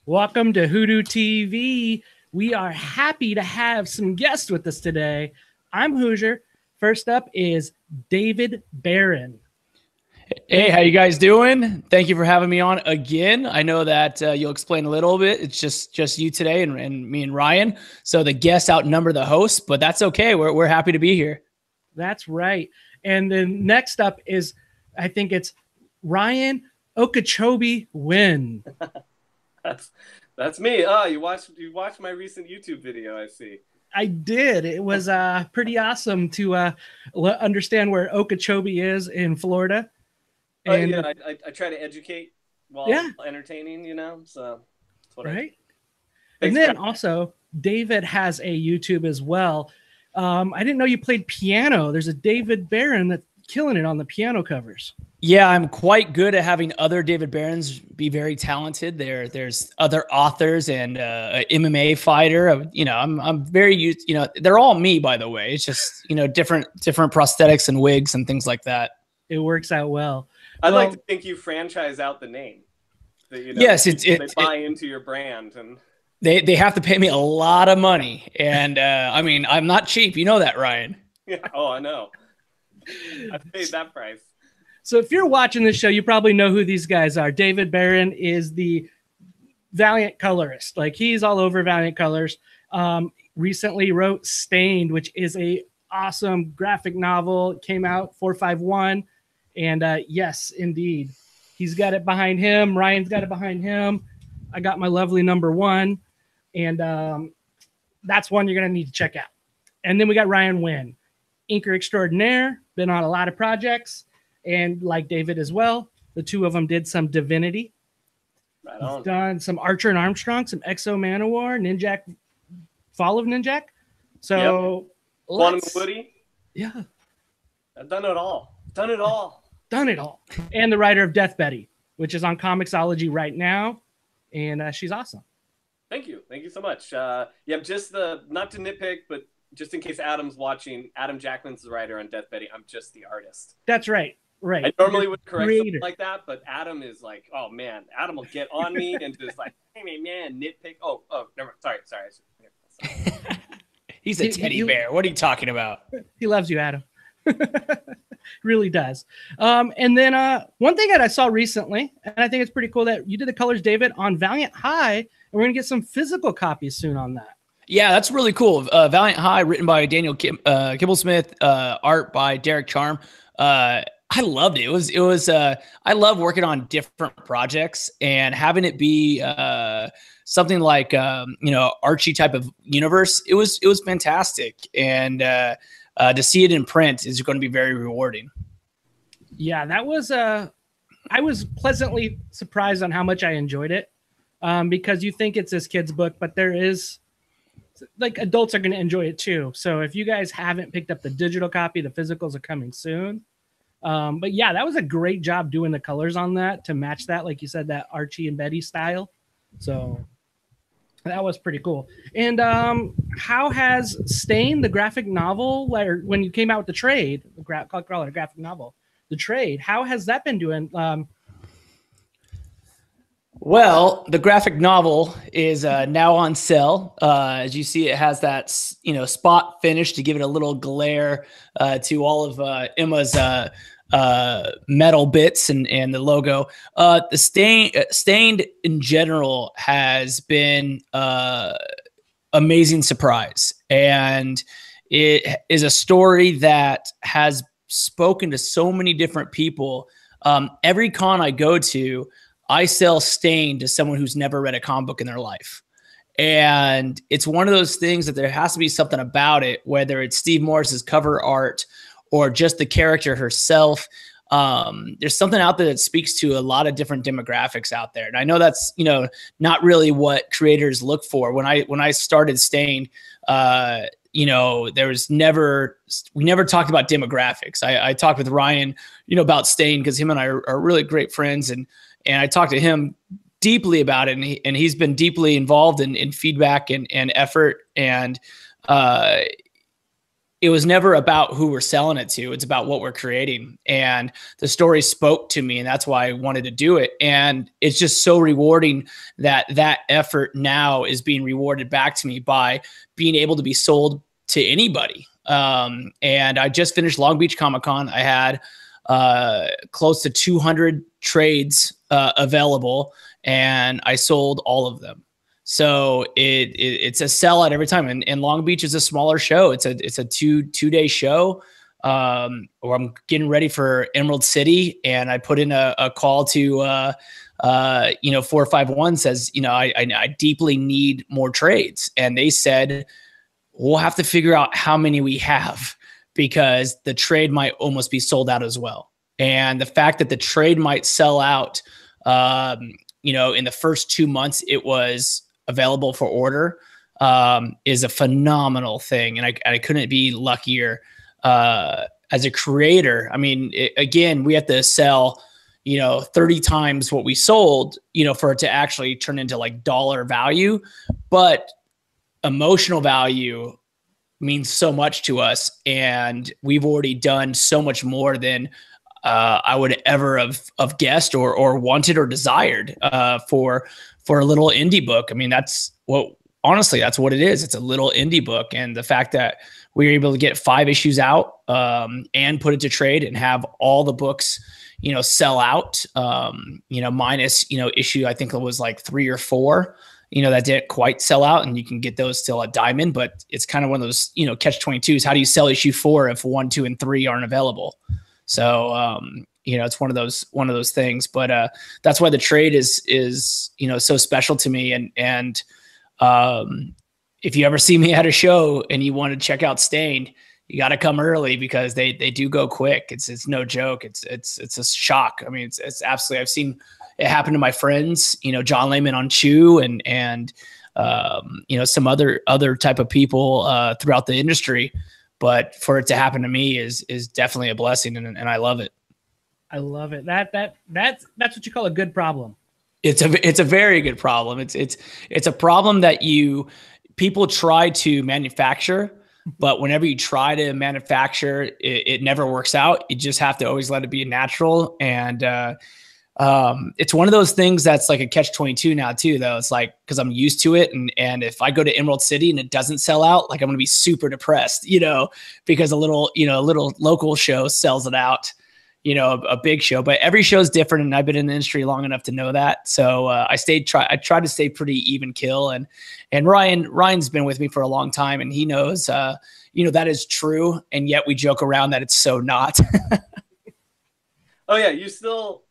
Welcome to WhoDooTV. We are happy to have some guests with us today. I'm Hoosier. First up is David Baron. Hey, how you guys doing? Thank you for having me on again. I know that you'll explain a little bit. It's just you today and me and Ryan. So the guests outnumber the hosts, but that's okay. We're happy to be here. That's right. And then next up is, I think it's Ryan Winn. That's me. Oh, you watched my recent YouTube video, I see. I did. It was pretty awesome to understand where Okeechobee is in Florida. And yeah, I try to educate while entertaining, so that's what right. And then also David has a YouTube as well. I didn't know you played piano. There's a David Baron that's killing it on the piano covers. Yeah, I'm quite good at having other David Barons be very talented. There's other authors and an MMA fighter. I'm very used. They're all me, by the way. It's just different prosthetics and wigs and things like that. It works out well. I'd like to think you franchise out the name. Yes, they buy into your brand and they have to pay me a lot of money. And I'm not cheap. You know that, Ryan. Yeah. Oh, I know. I've paid that price. So if you're watching this show, you probably know who these guys are. David Baron is the Valiant colorist. Like, he's all over Valiant colors. Recently wrote Stained, which is a awesome graphic novel. It came out 451. And yes, indeed, he's got it behind him. Ryan's got it behind him. I got my lovely #1. And that's one you're going to need to check out. And then we got Ryan Winn, inker extraordinaire, been on a lot of projects. And like David as well, the two of them did some Divinity. Right on. He's done some Archer and Armstrong, some Exo Manowar, Ninjak, Fall of Ninjak. So, Quantum Woody. Yeah. I've done it all. Done it all. And the writer of Death Betty, which is on Comixology right now. And she's awesome. Thank you. Thank you so much. Just not to nitpick, but just in case Adam's watching, Adam Jackman's the writer on Death Betty. I'm just the artist. That's right. Right. I normally would correct something like that, but Adam is like, oh man, Adam will get on me and just like, hey man, nitpick. Oh, never mind. Sorry. He's a teddy bear. What are you talking about? He loves you, Adam. Really does. And then one thing that I saw recently, and I think it's pretty cool, that you did the colors, David, on Valiant High, and we're gonna get some physical copies soon on that. Yeah, that's really cool. Valiant High, written by Daniel Kibblesmith, art by Derek Charm. I loved it. It was I love working on different projects and having it be something like Archie type of universe. It was fantastic, and to see it in print is going to be very rewarding. Yeah, that was I was pleasantly surprised on how much I enjoyed it, because you think it's this kid's book, but there is, like, adults are going to enjoy it too. So if you guys haven't picked up the digital copy, the physicals are coming soon. But yeah, that was a great job doing the colors on that to match that, like you said, that Archie and Betty style. So that was pretty cool. And how has Stained, the graphic novel, when you came out with the trade, call it a graphic novel, the trade, how has that been doing? Well, the graphic novel is now on sale. As you see, it has that spot finish to give it a little glare to all of Emma's metal bits and the logo. The Stained in general has been amazing surprise, and it is a story that has spoken to so many different people. Every con I go to, I sell Stained to someone who's never read a comic book in their life. And it's one of those things that there has to be something about it, whether it's Steve Morris's cover art or just the character herself. There's something out there that speaks to a lot of different demographics out there. And I know that's, not really what creators look for. When I started Stained, we never talked about demographics. I talked with Ryan, about Stained, because him and I are really great friends. And I talked to him deeply about it, and he's been deeply involved in feedback and effort. And it was never about who we're selling it to. It's about what we're creating. And the story spoke to me, and that's why I wanted to do it. And it's just so rewarding that that effort now is being rewarded back to me by being able to be sold to anybody. And I just finished Long Beach Comic-Con. I had close to 200 trades available, and I sold all of them. So it's a sellout every time. And Long Beach is a smaller show. It's a two-day show. Or I'm getting ready for Emerald City, and I put in a call to 451 says, I deeply need more trades. And they said, we'll have to figure out how many we have, because the trade might almost be sold out as well. And the fact that the trade might sell out, in the first 2 months it was available for order, is a phenomenal thing. And I couldn't be luckier as a creator. I mean, again, we have to sell, 30 times what we sold, for it to actually turn into like dollar value. But emotional value means so much to us. And we've already done so much more than I would ever have guessed or wanted or desired for a little indie book. I mean, that's what it is. It's a little indie book. And the fact that we were able to get 5 issues out and put it to trade and have all the books, sell out, minus, issue, I think it was like 3 or 4, that didn't quite sell out, and you can get those still at Diamond, but it's kind of one of those, catch-22s. How do you sell issue 4 if 1, 2, and 3 aren't available? So, it's one of those things, but that's why the trade is so special to me. And if you ever see me at a show and you want to check out Stained, you got to come early, because they do go quick. It's no joke. It's a shock. I mean, it's absolutely, I've seen it happen to my friends, John Layman on Chew and some other type of people throughout the industry. But for it to happen to me is definitely a blessing, and I love it. I love it. That's what you call a good problem. It's a very good problem. It's a problem that people try to manufacture, but whenever you try to manufacture, it never works out. You just have to always let it be natural. And it's one of those things that's like a catch-22 now too, though. It's like, because I'm used to it, and if I go to Emerald City and it doesn't sell out, like I'm going to be super depressed, because a little local show sells it out, a big show. But every show is different, and I've been in the industry long enough to know that. So I tried to stay pretty even kill, and Ryan's been with me for a long time, and he knows that is true, and yet we joke around that it's so not. Oh yeah, you still.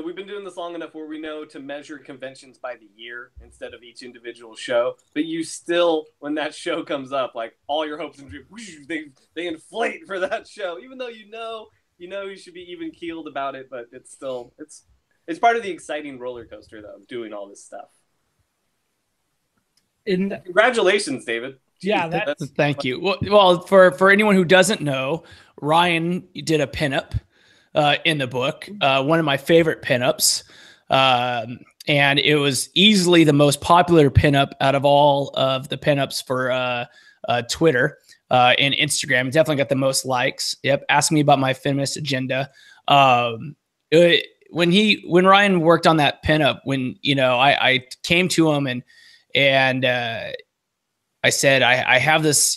We've been doing this long enough where we know to measure conventions by the year instead of each individual show. But you still, when that show comes up, like all your hopes and dreams, they inflate for that show, even though you should be even keeled about it. But it's still it's part of the exciting roller coaster though, doing all this stuff. Congratulations, David. Yeah, thank you. Well, for anyone who doesn't know, Ryan did a pinup in the book, one of my favorite pinups. And it was easily the most popular pinup out of all of the pinups for Twitter and Instagram. It definitely got the most likes. Yep. Ask me about my feminist agenda. When Ryan worked on that pinup, I came to him and I said, I have this,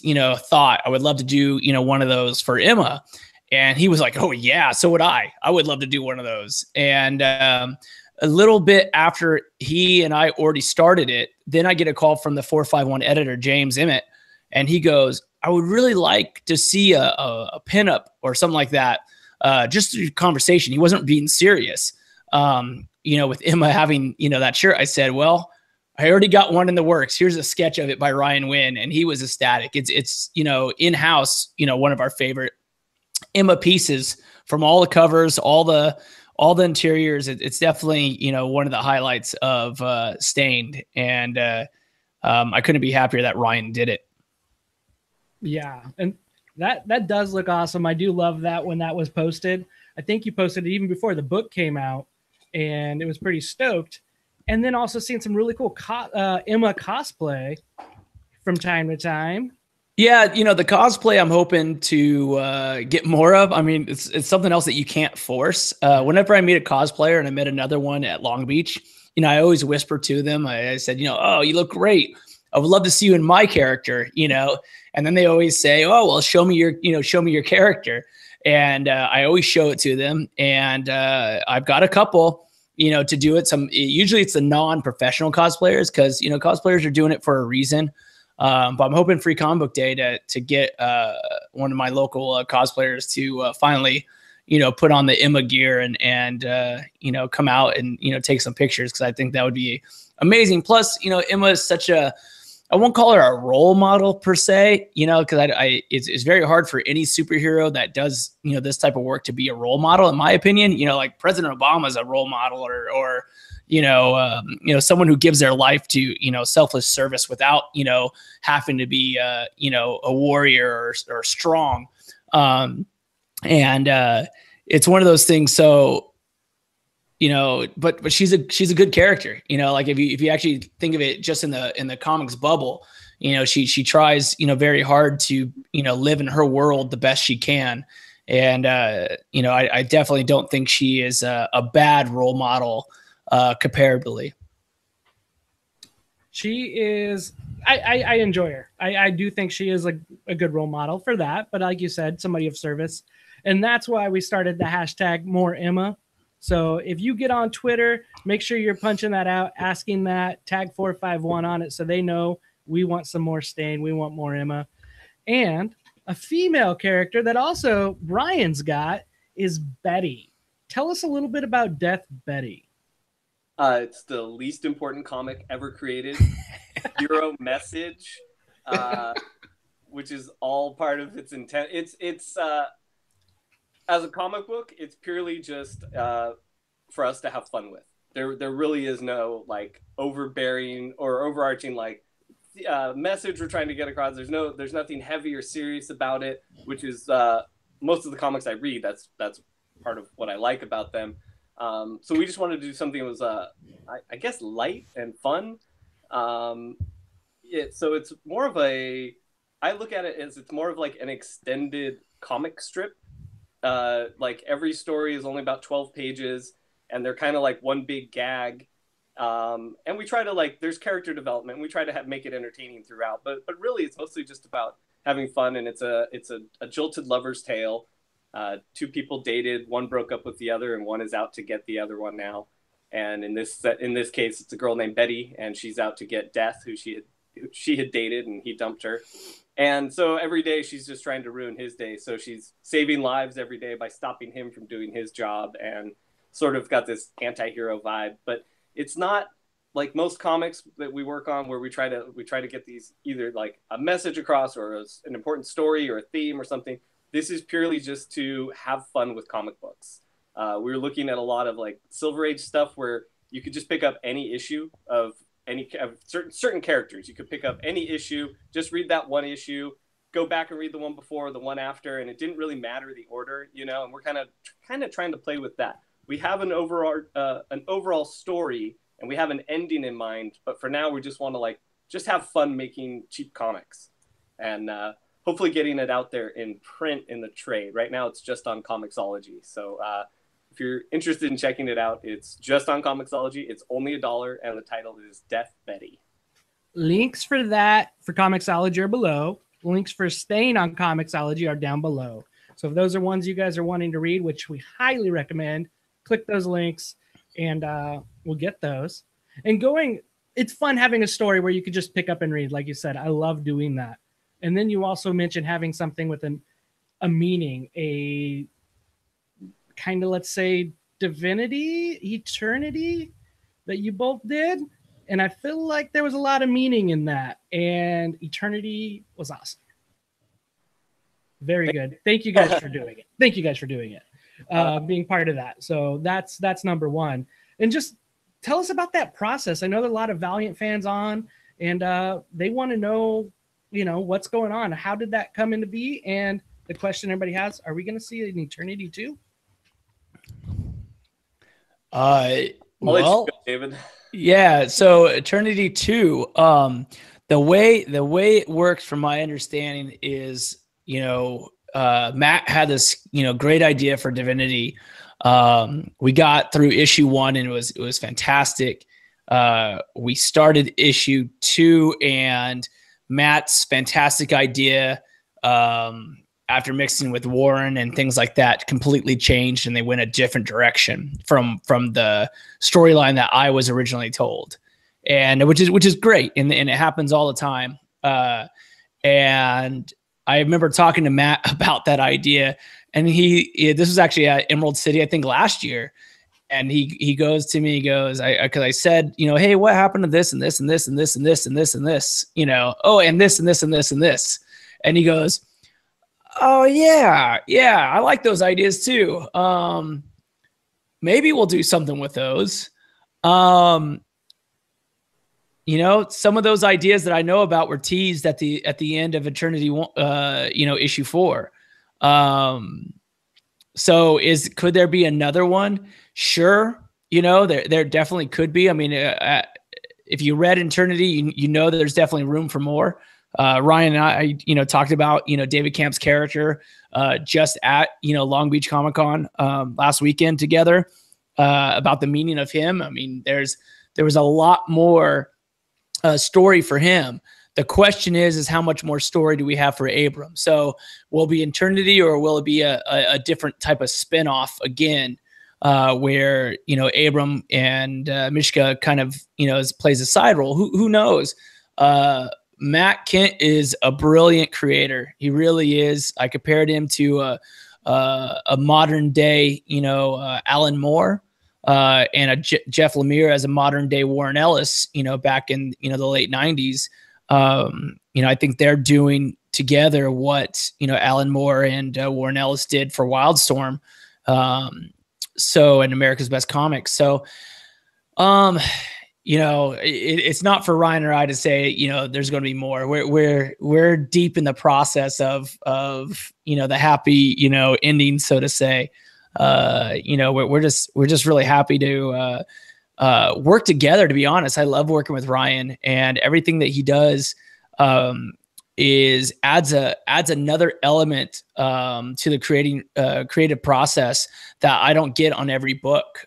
thought. I would love to do, one of those for Emma. And he was like, oh yeah, so would I. I would love to do one of those. And a little bit after he and I already started it, then I get a call from the 451 editor, James Emmett. And he goes, I would really like to see a pinup or something like that. Just through conversation. He wasn't being serious. With Emma having, that shirt, I said, well, I already got one in the works. Here's a sketch of it by Ryan Winn. And he was ecstatic. It's in-house, one of our favorite Emma pieces, from all the covers, all the interiors. It's definitely, one of the highlights of Stained. And I couldn't be happier that Ryan did it. Yeah. And that does look awesome. I do love that when that was posted. I think you posted it even before the book came out, and it was pretty stoked. And then also seeing some really cool Emma cosplay from time to time. Yeah, you know, the cosplay I'm hoping to get more of. I mean, it's something else that you can't force. Whenever I meet a cosplayer, and I met another one at Long Beach, you know, I always whisper to them. I said, you know, oh, you look great. I would love to see you in my character, you know. And then they always say, oh, well, show me your character. And I always show it to them. And I've got a couple, you know, to do it. Usually it's the non-professional cosplayers, because, you know, cosplayers are doing it for a reason. But I'm hoping Free Comic Book Day to get one of my local cosplayers to finally, you know, put on the Emma gear and you know, come out and, you know, take some pictures, because I think that would be amazing. Plus, you know, Emma is such a, I won't call her a role model per se, you know, because it's very hard for any superhero that does, you know, this type of work to be a role model, in my opinion. You know, like President Obama is a role model, or you know, someone who gives their life to, you know, selfless service without, you know, having to be, you know, a warrior or strong. And it's one of those things. So, you know, but she's a good character, you know, like if you actually think of it just in the comics bubble, you know, she tries, you know, very hard to, you know, live in her world the best she can. And, you know, I definitely don't think she is a bad role model, comparably. She is, I enjoy her. I do think she is a good role model for that. But like you said, somebody of service. And that's why we started the hashtag More Emma. So if you get on Twitter, make sure you're punching that out, asking that, tag 451 on it, so they know we want some more Stain, we want more Emma. And a female character that also Brian's got is Betty. Tell us a little bit about Death Betty. It's the least important comic ever created. Zero message, which is all part of its intent. It's as a comic book, it's purely just for us to have fun with. There really is no like overbearing or overarching like message we're trying to get across. There's nothing heavy or serious about it, which is most of the comics I read. That's part of what I like about them. So we just wanted to do something that was I guess light and fun. So it's more of I look at it as it's more of like an extended comic strip. Like every story is only about 12 pages, and they're kind of like one big gag. And we try to like, there's character development. And we try to make it entertaining throughout, but really it's mostly just about having fun. And it's a jilted lover's tale. Two people dated, one broke up with the other, and one is out to get the other one now. And in this case, it's a girl named Betty, and she's out to get Death, who she had dated, and he dumped her. And so every day she's just trying to ruin his day. So she's saving lives every day by stopping him from doing his job, and sort of got this anti-hero vibe. But it's not like most comics that we work on, where we try to get these either like a message across or an important story or a theme or something. This is purely just to have fun with comic books. We were looking at a lot of like Silver Age stuff where you could just pick up any issue of certain characters. You could pick up any issue, just read that one issue, go back and read the one before, the one after, and it didn't really matter the order, you know. And we're kind of trying to play with that. We have an overall story, and we have an ending in mind, but for now we just want to like just have fun making cheap comics, and hopefully getting it out there in print in the trade. Right now it's just on Comixology, so if you're interested in checking it out, it's just on Comixology. It's only $1, and the title is Death Betty. Links for that for Comixology are below. Links for Stain on Comixology are down below. So if those are ones you guys are wanting to read, which we highly recommend, click those links, and we'll get those. And it's fun having a story where you could just pick up and read. Like you said, I love doing that. And then you also mentioned having something with a meaning, a kind of, let's say, divinity, eternity that you both did. And I feel like there was a lot of meaning in that. And eternity was awesome. Very good. Thank you guys for doing it. Thank you guys for doing it, being part of that. So that's number one. And just tell us about that process. I know there are a lot of Valiant fans on, and they want to know, you know, what's going on. How did that come into be? And the question everybody has, are we going to see an Eternity too? Well, David. Yeah, so Eternity 2. The way it works, from my understanding, is, Matt had this, great idea for Divinity. We got through issue 1 and it was fantastic. We started issue 2 and Matt's fantastic idea, after mixing with Warren and things like that, completely changed, and they went a different direction from the storyline that I was originally told, and which is great, and it happens all the time. And I remember talking to Matt about that idea, and this was actually at Emerald City, I think, last year. And he goes to me, because I said, hey, what happened to this and this and this and this and this and this and this, oh, and this and this and this and this. And he goes, oh yeah, I like those ideas too. Maybe we'll do something with those. Some of those ideas that I know about were teased at the end of Eternity, issue 4. So could there be another one? Sure. There definitely could be. I mean, if you read Eternity, that there's definitely room for more. Ryan and I, talked about, David Camp's character, just at, Long Beach Comic-Con, last weekend together, about the meaning of him. I mean, there was a lot more, story for him. The question is how much more story do we have for Abram? So will it be Eternity, or will it be a different type of spinoff again, where, Abram and, Mishka kind of, plays a side role? Who knows? Matt Kent is a brilliant creator. He really is. I compared him to a modern day, Alan Moore, and a Jeff Lemire as a modern day Warren Ellis, back in, the late 90s. I think they're doing together what, Alan Moore and Warren Ellis did for Wildstorm. And America's Best Comics. So, it's not for Ryan or I to say, there's going to be more. We're deep in the process of the happy, ending, so to say. We're just really happy to work together. To be honest, I love working with Ryan, and everything that he does adds another element to the creative process that I don't get on every book.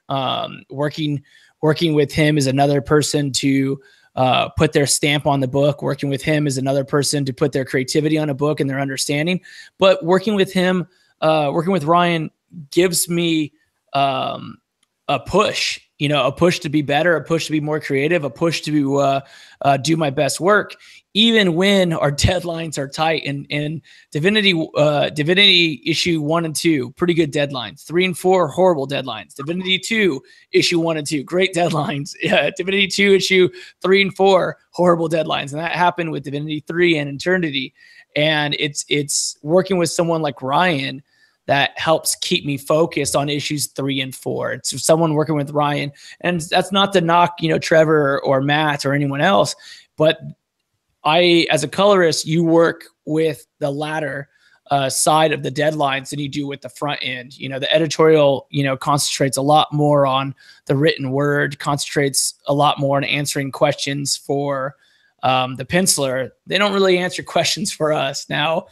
Working with him is another person to put their stamp on the book. Working with him is another person to put their creativity on a book and their understanding. But working with Ryan gives me a push, a push to be better, a push to be more creative, a push to do my best work, even when our deadlines are tight. And Divinity issue 1 and 2, pretty good deadlines. 3 and 4, horrible deadlines. Divinity 2 issue 1 and 2, great deadlines. Divinity 2 issue 3 and 4, horrible deadlines. And that happened with Divinity 3 and Eternity. And it's working with someone like Ryan that helps keep me focused on issues 3 and 4. It's someone working with Ryan, and that's not to knock, Trevor or Matt or anyone else, but as a colorist, you work with the latter side of the deadlines than you do with the front end. The editorial, concentrates a lot more on the written word, concentrates a lot more on answering questions for the penciler. They don't really answer questions for us. Now,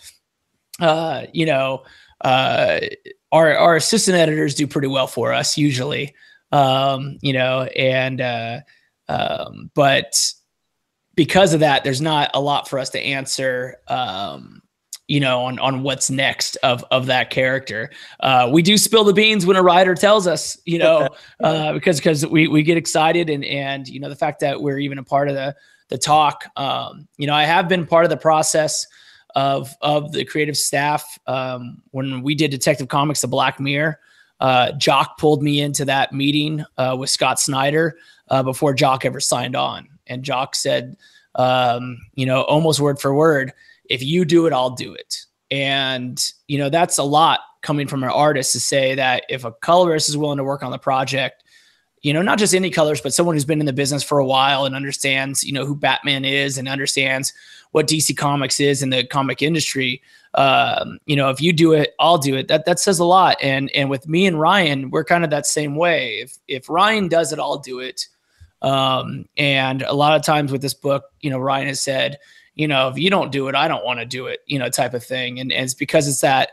our assistant editors do pretty well for us usually, but because of that, there's not a lot for us to answer, on what's next of that character. We do spill the beans when a writer tells us, because we get excited and the fact that we're even a part of the talk. I have been part of the process of the creative staff. When we did Detective Comics, The Black Mirror, Jock pulled me into that meeting with Scott Snyder before Jock ever signed on. And Jock said, almost word for word, if you do it, I'll do it. And, that's a lot coming from an artist to say that if a colorist is willing to work on the project, not just any colors, but someone who's been in the business for a while and understands, who Batman is and understands what DC Comics is in the comic industry. If you do it, I'll do it. That says a lot. And with me and Ryan, we're kind of that same way. If Ryan does it, I'll do it. And a lot of times with this book, Ryan has said, if you don't do it, I don't want to do it, type of thing. And it's because it's that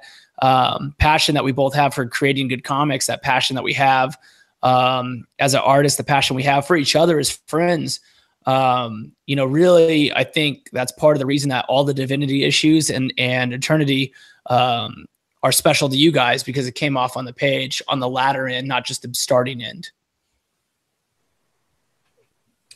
passion that we both have for creating good comics, that passion that we have as an artist, the passion we have for each other as friends. Really, I think that's part of the reason that all the Divinity issues and Eternity are special to you guys, because it came off on the page on the latter end, not just the starting end.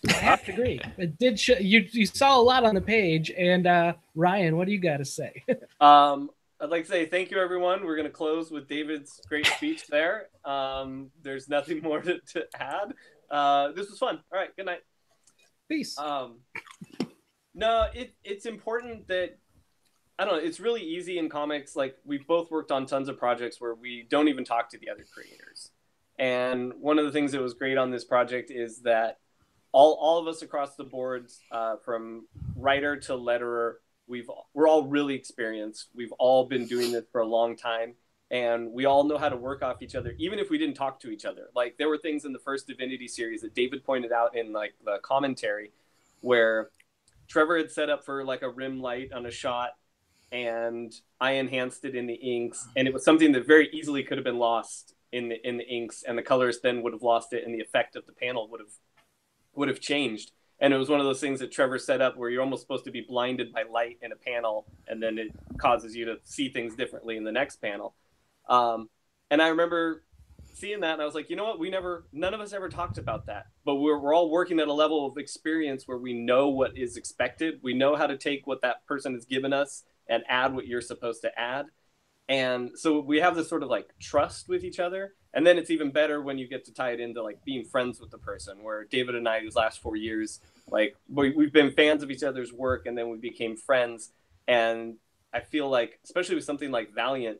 I have to agree. It did show, you saw a lot on the page. And Ryan, what do you got to say? I'd like to say thank you, everyone. We're going to close with David's great speech there. There's nothing more to add. This was fun. All right, good night. Peace. No, it's important that, I don't know, it's really easy in comics. Like, we've both worked on tons of projects where we don't even talk to the other creators. And one of the things that was great on this project is that all of us across the boards, from writer to letterer, we're all really experienced. We've all been doing this for a long time, and we all know how to work off each other, even if we didn't talk to each other. Like, there were things in the first Divinity series that David pointed out in like the commentary, where Trevor had set up for like a rim light on a shot, and I enhanced it in the inks, and it was something that very easily could have been lost in the inks, and the colorist then would have lost it, and the effect of the panel would have changed. And it was one of those things that Trevor set up where you're almost supposed to be blinded by light in a panel, and then it causes you to see things differently in the next panel. And I remember seeing that, and I was like, you know what? None of us ever talked about that, but we're all working at a level of experience where we know what is expected. We know how to take what that person has given us and add what you're supposed to add. And so we have this sort of like trust with each other. And then it's even better when you get to tie it into like being friends with the person, where David and I, these last 4 years, like we've been fans of each other's work, and then we became friends. And I feel like, especially with something like Valiant,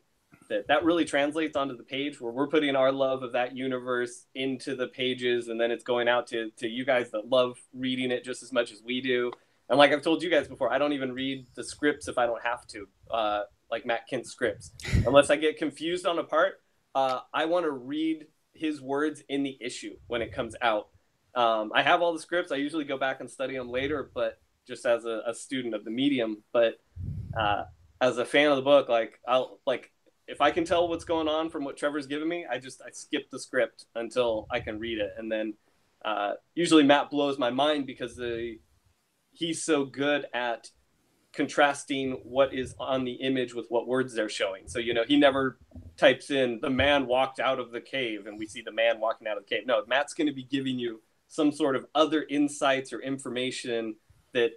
that really translates onto the page, where we're putting our love of that universe into the pages, and then it's going out to you guys that love reading it just as much as we do. And like I've told you guys before, I don't even read the scripts if I don't have to, like Matt Kent's scripts. Unless I get confused on a part, I want to read his words in the issue when it comes out. I have all the scripts. I usually go back and study them later, but just as a student of the medium. But as a fan of the book, if I can tell what's going on from what Trevor's given me, I skip the script until I can read it. And then usually Matt blows my mind because he's so good at contrasting what is on the image with what words they're showing. So, he never types in "the man walked out of the cave" and we see the man walking out of the cave. No, Matt's going to be giving you some sort of other insights or information that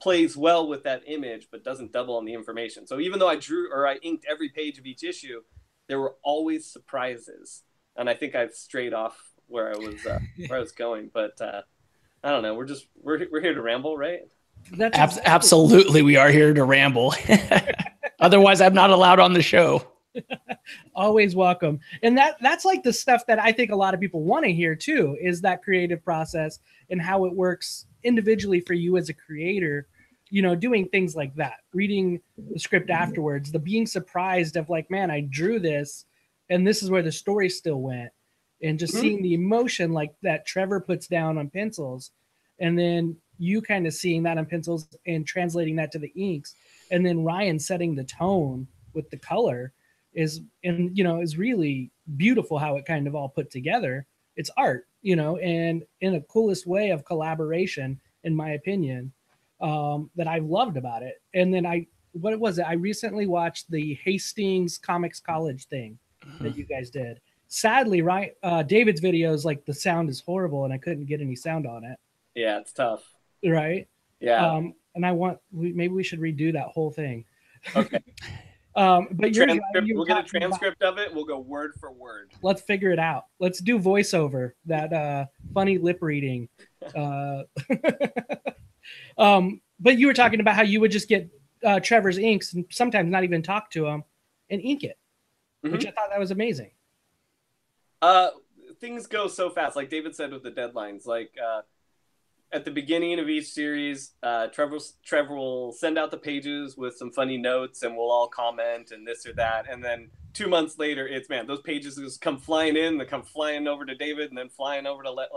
plays well with that image, but doesn't double on the information. So even though I drew or I inked every page of each issue, there were always surprises. And I think I've strayed off where I was going, but I don't know. We're here to ramble, right? That's absolutely. We are here to ramble. Otherwise, I'm not allowed on the show. Always welcome. And that's like the stuff that I think a lot of people want to hear too, is that creative process and how it works individually for you as a creator, doing things like that, reading the script afterwards, the being surprised of like, man, I drew this and this is where the story still went. And just seeing the emotion like that Trevor puts down on pencils, and then you kind of seeing that on pencils and translating that to the inks, and then Ryan setting the tone with the color is really beautiful how it kind of all put together. It's art, and in a coolest way of collaboration, in my opinion, that I've loved about it. And then I recently watched the Hastings Comics College thing that you guys did. Sadly, right, David's videos, like the sound is horrible and I couldn't get any sound on it. Yeah, it's tough. Right? Yeah. And maybe we should redo that whole thing. Okay. But we'll get a transcript of it. We'll go word for word. Let's figure it out. Let's do voiceover, that funny lip reading. But you were talking about how you would just get Trevor's inks and sometimes not even talk to him and ink it, which I thought that was amazing. Things go so fast, like David said with the deadlines. Like at the beginning of each series, Trevor will send out the pages with some funny notes, and we'll all comment and this or that. And then 2 months later, those pages just come flying in, they come flying over to David, and then flying over to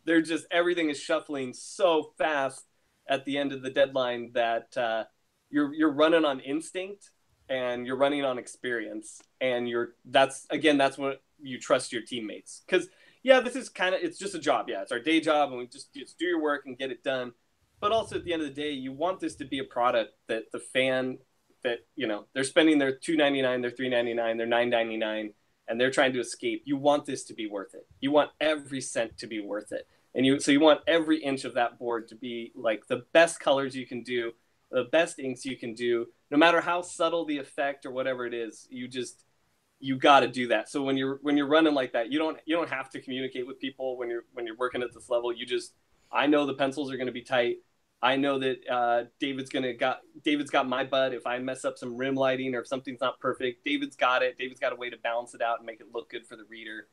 they're just, everything is shuffling so fast at the end of the deadline that you're running on instinct and you're running on experience, and that's what you trust your teammates. Because yeah, this is it's just a job. Yeah, it's our day job, and we just do your work and get it done. But also at the end of the day, you want this to be a product that the fan, that, you know, they're spending their $2.99, their $3.99, their $9.99, and they're trying to escape. You want this to be worth it. You want every cent to be worth it. And so you want every inch of that board to be like the best colors you can do, the best inks you can do, no matter how subtle the effect or whatever it is. You got to do that. So when you're running like that, you don't have to communicate with people when you're working at this level. I know the pencils are going to be tight. I know that David's got my butt if I mess up some rim lighting or if something's not perfect. David's got it. David's got a way to balance it out and make it look good for the reader.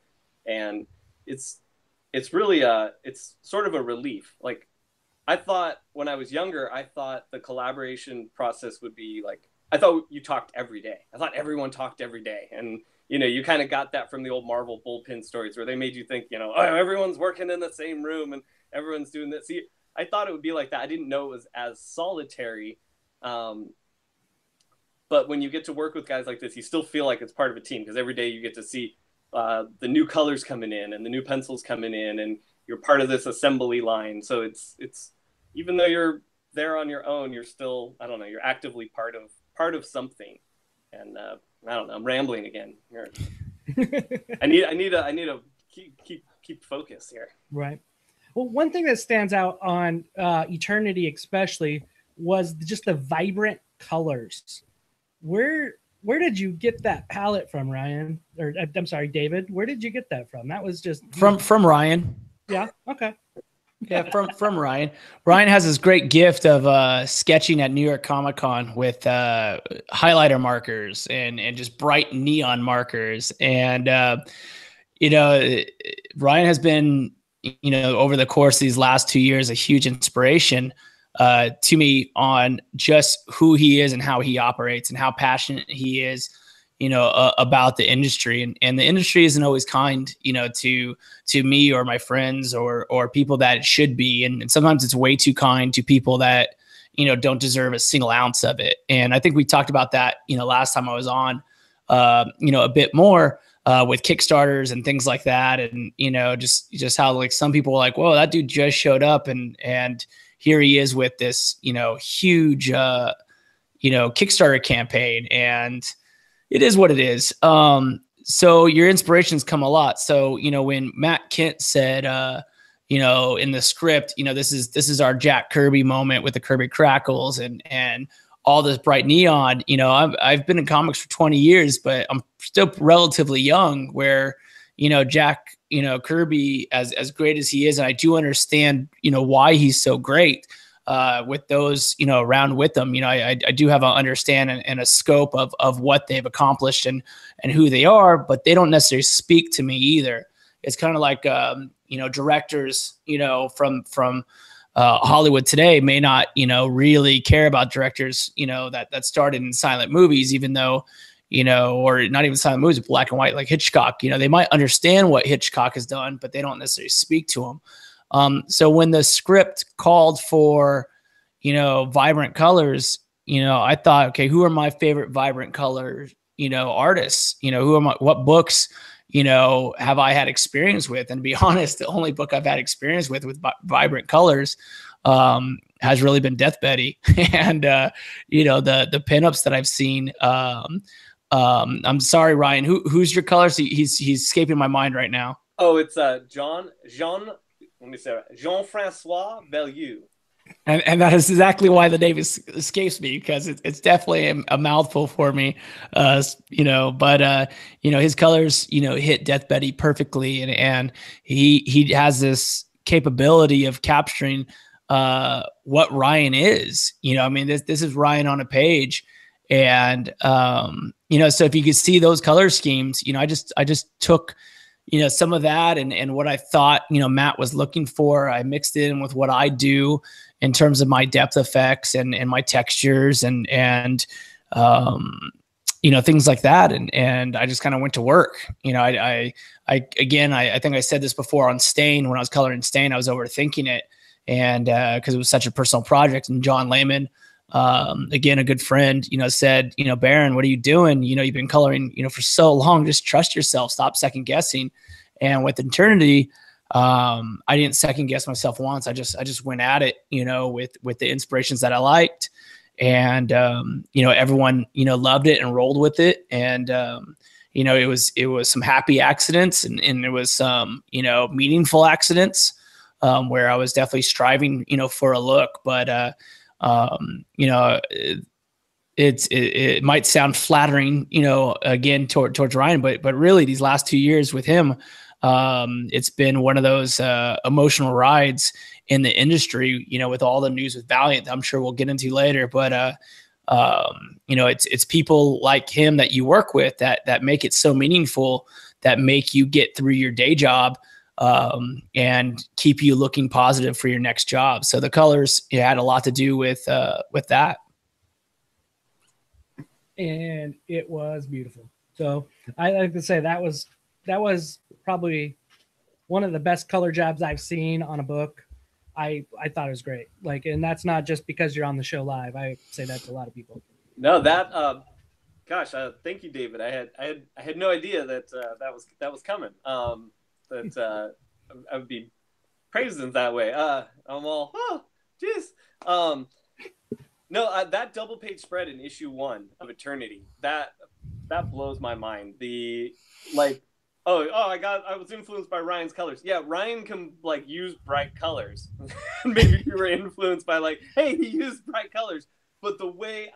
And it's really it's sort of a relief. Like, I thought when I was younger, I thought the collaboration process would be like, I thought you talked every day. I thought everyone talked every day. And, you know, you kind of got that from the old Marvel bullpen stories where they made you think, you know, oh, everyone's working in the same room and everyone's doing this. See, I thought it would be like that. I didn't know it was as solitary. But when you get to work with guys like this, you still feel like it's part of a team, because every day you get to see the new colors coming in and the new pencils coming in, and you're part of this assembly line. So it's even though you're there on your own, you're still, I don't know, you're actively part of something. And I don't know, I'm rambling again. I need to keep focus here. Right. Well, one thing that stands out on Eternity especially was just the vibrant colors. Where did you get that palette from, Ryan? Or I'm sorry, David. Where did you get that from? That was just from Ryan. Yeah. Okay. Yeah, from Ryan. Ryan has this great gift of sketching at New York Comic Con with highlighter markers and just bright neon markers. And you know, Ryan has been, you know, over the course of these last 2 years, a huge inspiration to me on just who he is and how he operates and how passionate he is, you know, about the industry. And the industry isn't always kind, you know, to me or my friends or people that it should be. And sometimes it's way too kind to people that, you know, don't deserve a single ounce of it. And I think we talked about that, you know, last time I was on, you know, a bit more with Kickstarters and things like that. And, you know, just how like some people are like, whoa, that dude just showed up and here he is with this, you know, huge, you know, Kickstarter campaign. And it is what it is. So your inspirations come a lot. So, you know, when Matt Kent said, you know, in the script, you know, this is our Jack Kirby moment with the Kirby crackles and all this bright neon. You know, I've been in comics for 20 years, but I'm still relatively young, where, you know, Jack, you know, Kirby, as great as he is, and I do understand, you know, why he's so great with those, you know, around with them. You know, I do have an understanding and a scope of what they've accomplished and who they are, but they don't necessarily speak to me either. It's kind of like, you know, directors, you know, from Hollywood today may not, you know, really care about directors, you know, that started in silent movies, even though, you know, or not even silent movies, black and white, like Hitchcock. You know, they might understand what Hitchcock has done, but they don't necessarily speak to him. So when the script called for, you know, vibrant colors, you know, I thought, okay, who are my favorite vibrant color, you know, artists? You know, what books, you know, have I had experience with? And to be honest, the only book I've had experience with vibrant colors has really been Death Betty. And, you know, the pinups that I've seen, I'm sorry, Ryan, who's your colors? He's escaping my mind right now. Oh, it's Jean-Francois Bellieu. And that is exactly why the name escapes me, because it's definitely a mouthful for me, you know, but, you know, his colors, you know, hit Death Betty perfectly. And he has this capability of capturing what Ryan is, you know, I mean, this is Ryan on a page. And, you know, so if you could see those color schemes, you know, I just took, you know, some of that and what I thought, you know, Matt was looking for. I mixed it in with what I do in terms of my depth effects and my textures and things like that. And I just kind of went to work. I think I said this before on Stain, when I was coloring Stain, I was overthinking it. And because it was such a personal project. And John Lehman, again, a good friend, said, Baron, what are you doing? You've been coloring, for so long, just trust yourself, stop second guessing. And with Eternity, I didn't second guess myself once. I just went at it, with the inspirations that I liked. And, everyone, loved it and rolled with it. And, it was some happy accidents and it was some, meaningful accidents, where I was definitely striving, for a look, but, it might sound flattering, again, towards Ryan, but really these last 2 years with him, it's been one of those, emotional rides in the industry, with all the news with Valiant, I'm sure we'll get into later, but, it's people like him that you work with that make it so meaningful, that make you get through your day job, and keep you looking positive for your next job. So the colors had a lot to do with that. And it was beautiful. So I like to say that was probably one of the best color jobs I've seen on a book. I thought it was great. Like, and that's not just because you're on the show live. I say that to a lot of people. No, that, gosh, thank you, David. I had no idea that that was coming. That I would be praised in that way. I'm all, oh, jeez. No, that double page spread in issue 1 of Eternity, that blows my mind. I was influenced by Ryan's colors. Yeah, Ryan can use bright colors. Maybe you were influenced by hey, he used bright colors. But the way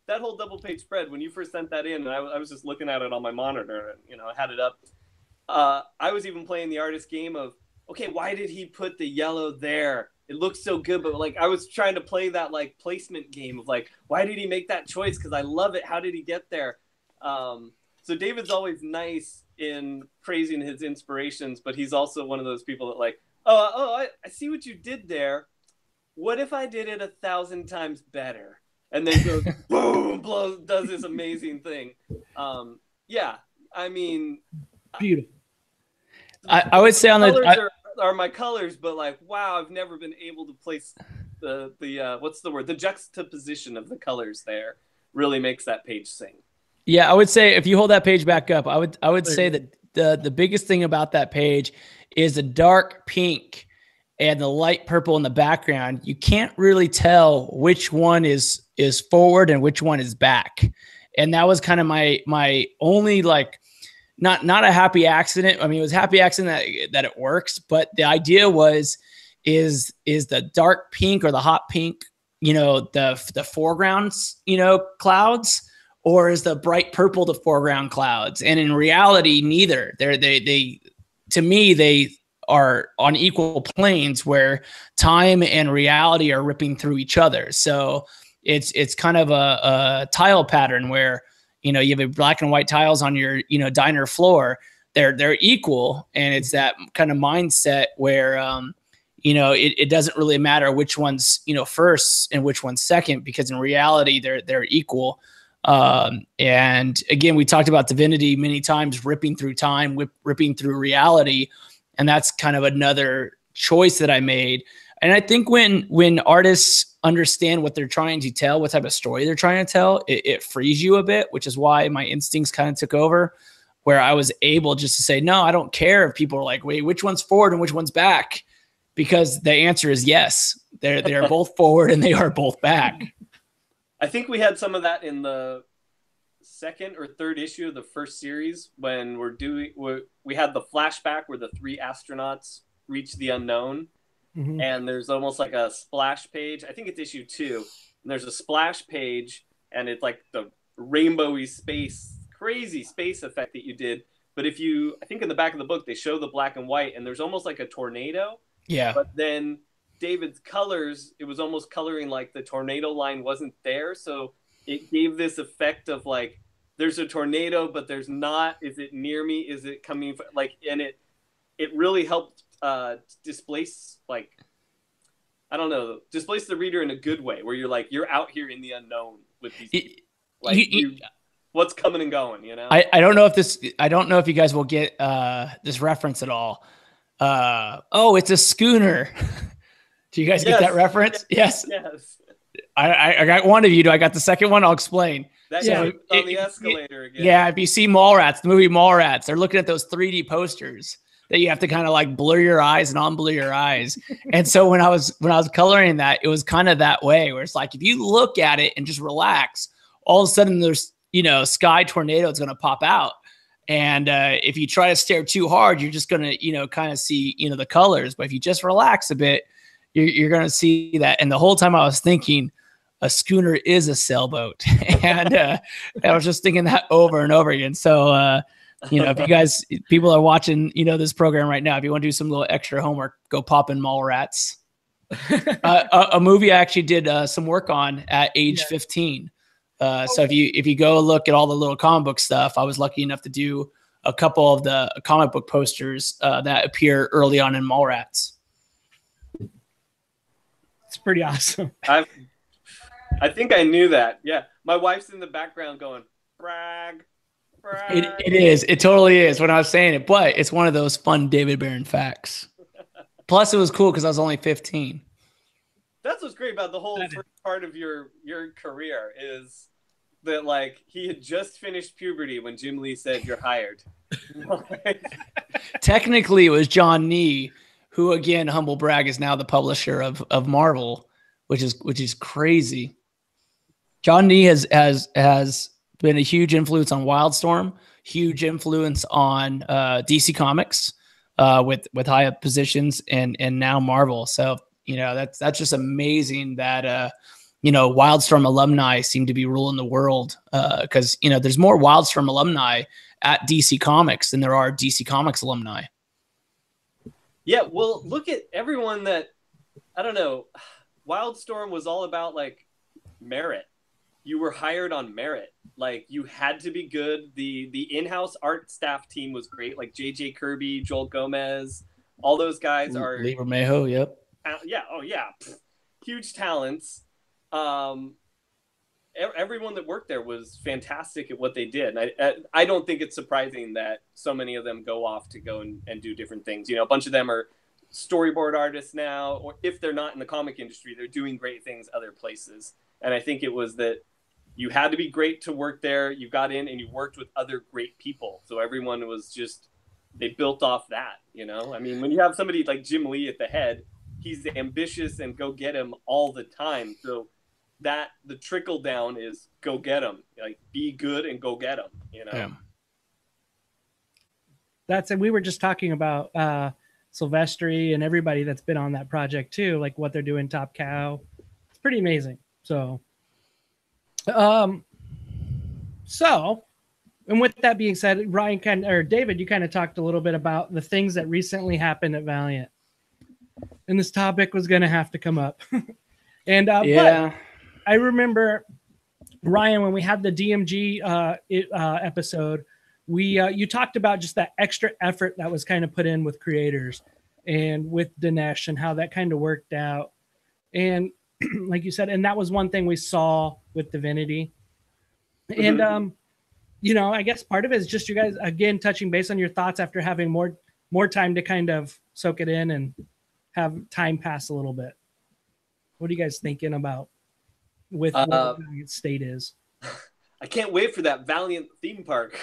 that whole double page spread, when you first sent that in, and I was just looking at it on my monitor and I had it up. I was even playing the artist game of, okay, why did he put the yellow there? It looks so good, but I was trying to play that placement game of why did he make that choice? Because I love it. How did he get there? So David's always nice in praising his inspirations, but he's also one of those people that I see what you did there. What if I did it 1,000 times better? And then goes boom, does this amazing thing. Yeah, I mean, beautiful. I would say on the are my colors, but wow, I've never been able to place the what's the word? The juxtaposition of the colors there really makes that page sing. Yeah, I would say if you hold that page back up, I would say that the biggest thing about that page is the dark pink and the light purple in the background. You can't really tell which one is forward and which one is back. And that was kind of my only not a happy accident. I mean, it was a happy accident that it works, but the idea is the dark pink or the hot pink, the foregrounds, clouds, or is the bright purple the foreground clouds? And in reality, neither. They to me, they are on equal planes where time and reality are ripping through each other. So it's kind of a tile pattern where, you have black and white tiles on your, diner floor. They're equal. And it's that kind of mindset where, it doesn't really matter which one's, first and which one's second, because in reality, they're equal. And again, we talked about divinity many times, ripping through time, ripping through reality. And that's kind of another choice that I made. And I think when artists understand what they're trying to tell, what type of story they're trying to tell, it frees you a bit, which is why my instincts kind of took over, where I was able just to say, no, I don't care if people are like, wait, which one's forward and which one's back? Because the answer is yes. They are both forward and they are both back. I think we had some of that in the second or third issue of the first series when we had the flashback where the 3 astronauts reach the unknown. Mm-hmm. And there's almost like a splash page. I think it's issue 2. And there's a splash page, and it's like the rainbowy space, crazy space effect that you did. But I think in the back of the book, they show the black and white, and there's almost like a tornado. Yeah. But then David's colors, it was almost coloring like the tornado line wasn't there. So it gave this effect of there's a tornado, but there's not. Is it near me? Is it coming? And it really helped displace displace the reader in a good way, where you're out here in the unknown with these what's coming and going, you know? I don't know if you guys will get this reference at all. Oh, it's a schooner. Do you guys get that reference? Yes. I got one of you. Do I got the second one? I'll explain. That on the escalator again. Yeah, if you see Mallrats, the movie Mallrats, they're looking at those 3D posters that you have to kind of like blur your eyes and unblur your eyes. And so when I was coloring that, it was kind of that way where it's like if you look at it and just relax, all of a sudden there's sky tornado is going to pop out. And if you try to stare too hard, you're just going to kind of see the colors. But if you just relax a bit, you're going to see that. And the whole time I was thinking, a schooner is a sailboat. And I was just thinking that over and over again. So, if people are watching, this program right now, if you want to do some little extra homework, go pop in Mallrats. A movie I actually did some work on at age 15. So if you go look at all the little comic book stuff, I was lucky enough to do a couple of the comic book posters that appear early on in Mallrats. It's pretty awesome. I think I knew that. Yeah. My wife's in the background going, brag. It is. It totally is when I was saying it, but it's one of those fun David Baron facts. Plus it was cool because I was only 15. That's what's great about the whole first part of your career is that like he had just finished puberty when Jim Lee said you're hired. Technically it was John Nee, who again, humble brag, is now the publisher of Marvel, which is crazy. John Nee has been a huge influence on Wildstorm, huge influence on DC Comics with high up positions and now Marvel. So, that's just amazing that, Wildstorm alumni seem to be ruling the world because, there's more Wildstorm alumni at DC Comics than there are DC Comics alumni. Yeah, well, look at everyone that, I don't know, Wildstorm was all about like merit. You were hired on merit. Like you had to be good. The in-house art staff team was great. Like J.J. Kirby, Joel Gomez, all those guys are. Lee Bermejo, yep. Yeah. Oh yeah. Huge talents. Everyone that worked there was fantastic at what they did. And I don't think it's surprising that so many of them go off to go and do different things. A bunch of them are storyboard artists now, or if they're not in the comic industry, they're doing great things other places. And I think it was that you had to be great to work there. You got in and you worked with other great people. So everyone was just, they built off that, I mean, when you have somebody like Jim Lee at the head, he's ambitious and go get him all the time. So that the trickle down is go get him, like be good and go get him, Yeah. That's, and we were just talking about Silvestri and everybody that's been on that project too, like what they're doing, Top Cow. It's pretty amazing. So, and with that being said, David, you kind of talked a little bit about the things that recently happened at Valiant, and this topic was going to have to come up. And but I remember, Ryan, when we had the DMG episode, you talked about just that extra effort that was kind of put in with creators and with Dinesh and how that kind of worked out. And like you said, and that was one thing we saw with Divinity. And, I guess part of it is just you guys, again, touching base on your thoughts after having more time to kind of soak it in and have time pass a little bit. What are you guys thinking about with what Valiant state is? I can't wait for that Valiant theme park.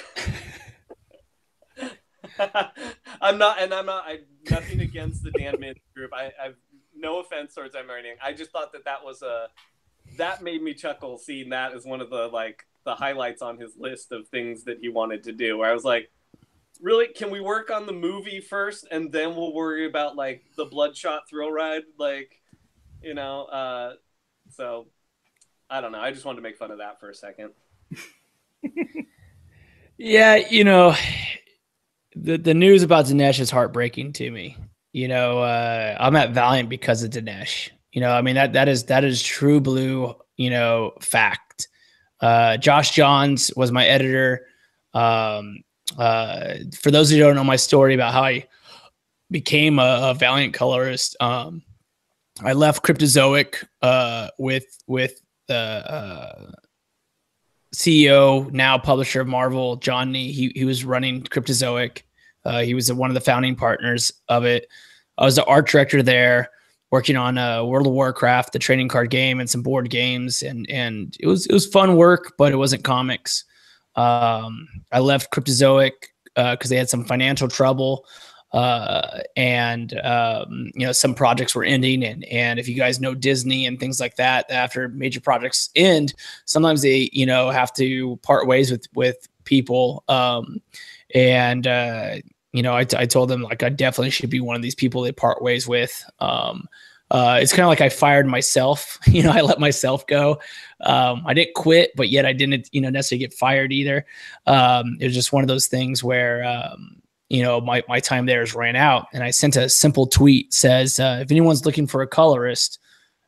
I'm nothing against the Dan Mintz group. I've no offense towards them or anything. I just thought that made me chuckle seeing that as one of the highlights on his list of things that he wanted to do. Where I was like, really, can we work on the movie first and then we'll worry about like the Bloodshot thrill ride? So I don't know. I just wanted to make fun of that for a second. Yeah, the news about Dinesh is heartbreaking to me. I'm at Valiant because of Dinesh. I mean that is true blue, fact. Josh Johns was my editor. For those who don't know my story about how I became a Valiant colorist, I left Cryptozoic with CEO, now publisher of Marvel, John Nee, he was running Cryptozoic. He was one of the founding partners of it. I was the art director there, working on World of Warcraft, the trading card game, and some board games, and it was fun work, but it wasn't comics. I left Cryptozoic because they had some financial trouble, and some projects were ending, and if you guys know Disney and things like that, after major projects end, sometimes they have to part ways with people, I told them, like, I definitely should be one of these people they part ways with. It's kind of like I fired myself. I let myself go. I didn't quit, but yet I didn't, necessarily get fired either. It was just one of those things where, my time there has ran out. And I sent a simple tweet, says, if anyone's looking for a colorist,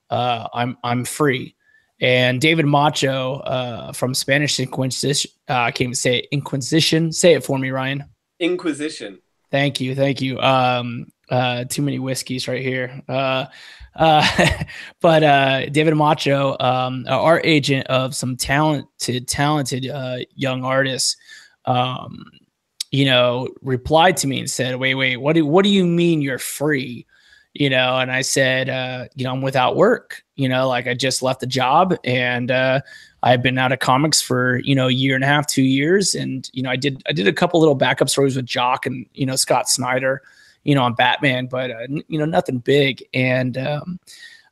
I'm free. And David Macho from Spanish Inquisition, I can't even say it, Inquisition. Say it for me, Ryan. Inquisition. Thank you. Too many whiskeys right here. But David Macho, art agent of some talented young artists, replied to me and said, wait, what do you mean you're free? And I said, I'm without work, like I just left the job, and I've been out of comics for, a year and a half, 2 years. And, I did a couple little backup stories with Jock and, Scott Snyder, on Batman, but, nothing big. And,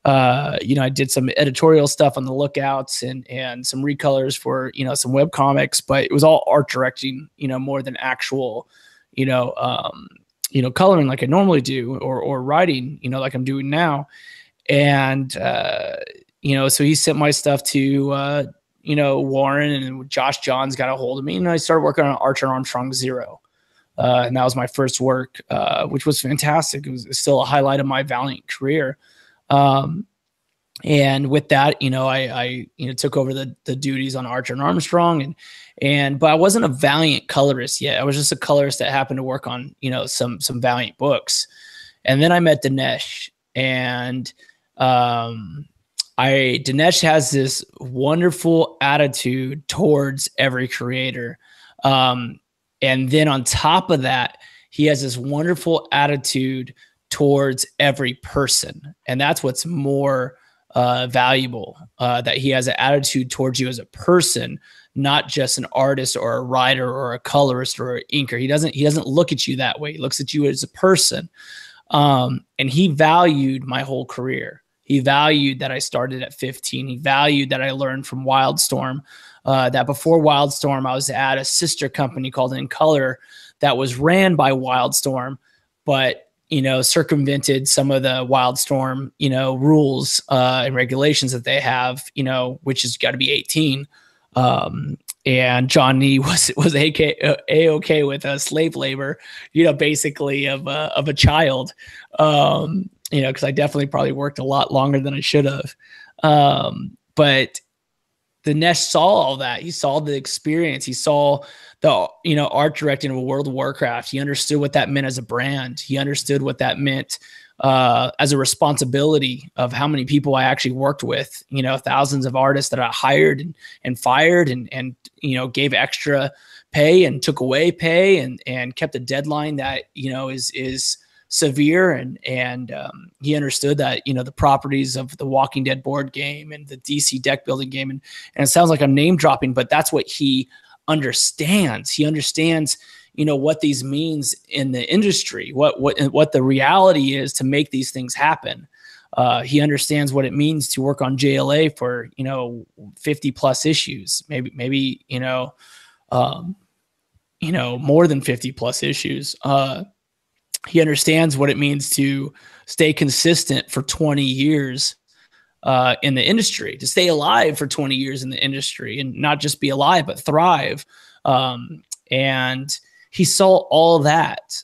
I did some editorial stuff on the Lookouts and some recolors for, some web comics, but it was all art directing, more than actual, coloring like I normally do, or writing, like I'm doing now. And, so he sent my stuff to, Warren, and Josh Johns got a hold of me, and I started working on Archer Armstrong Zero. And that was my first work, which was fantastic. It was still a highlight of my Valiant career. And with that, I took over the duties on Archer and Armstrong, but I wasn't a Valiant colorist yet. I was just a colorist that happened to work on, some Valiant books. And then I met Dinesh, and, Dinesh has this wonderful attitude towards every creator. And then on top of that, he has this wonderful attitude towards every person. And that's what's more valuable, that he has an attitude towards you as a person, not just an artist or a writer or a colorist or an inker. He doesn't look at you that way. He looks at you as a person. And he valued my whole career. He valued that I started at 15. He valued that I learned from Wildstorm, that before Wildstorm, I was at a sister company called In Color that was ran by Wildstorm, but, circumvented some of the Wildstorm, rules and regulations that they have, which has got to be 18. And John Nee was A-okay with slave labor, basically of a child, because I definitely probably worked a lot longer than I should have. But Dinesh saw all that. He saw the experience. He saw the, art directing of a World of Warcraft. He understood what that meant as a brand. He understood what that meant as a responsibility of how many people I actually worked with, thousands of artists that I hired and fired and gave extra pay and took away pay and kept a deadline that, is severe. And he understood that, the properties of the Walking Dead board game and the DC deck building game. And it sounds like I'm name dropping, but that's what he understands. He understands, what these means in the industry, what the reality is to make these things happen. He understands what it means to work on JLA for, 50 plus issues, maybe, more than 50 plus issues. He understands what it means to stay consistent for 20 years in the industry, to stay alive for 20 years in the industry, and not just be alive, but thrive. And he saw all that,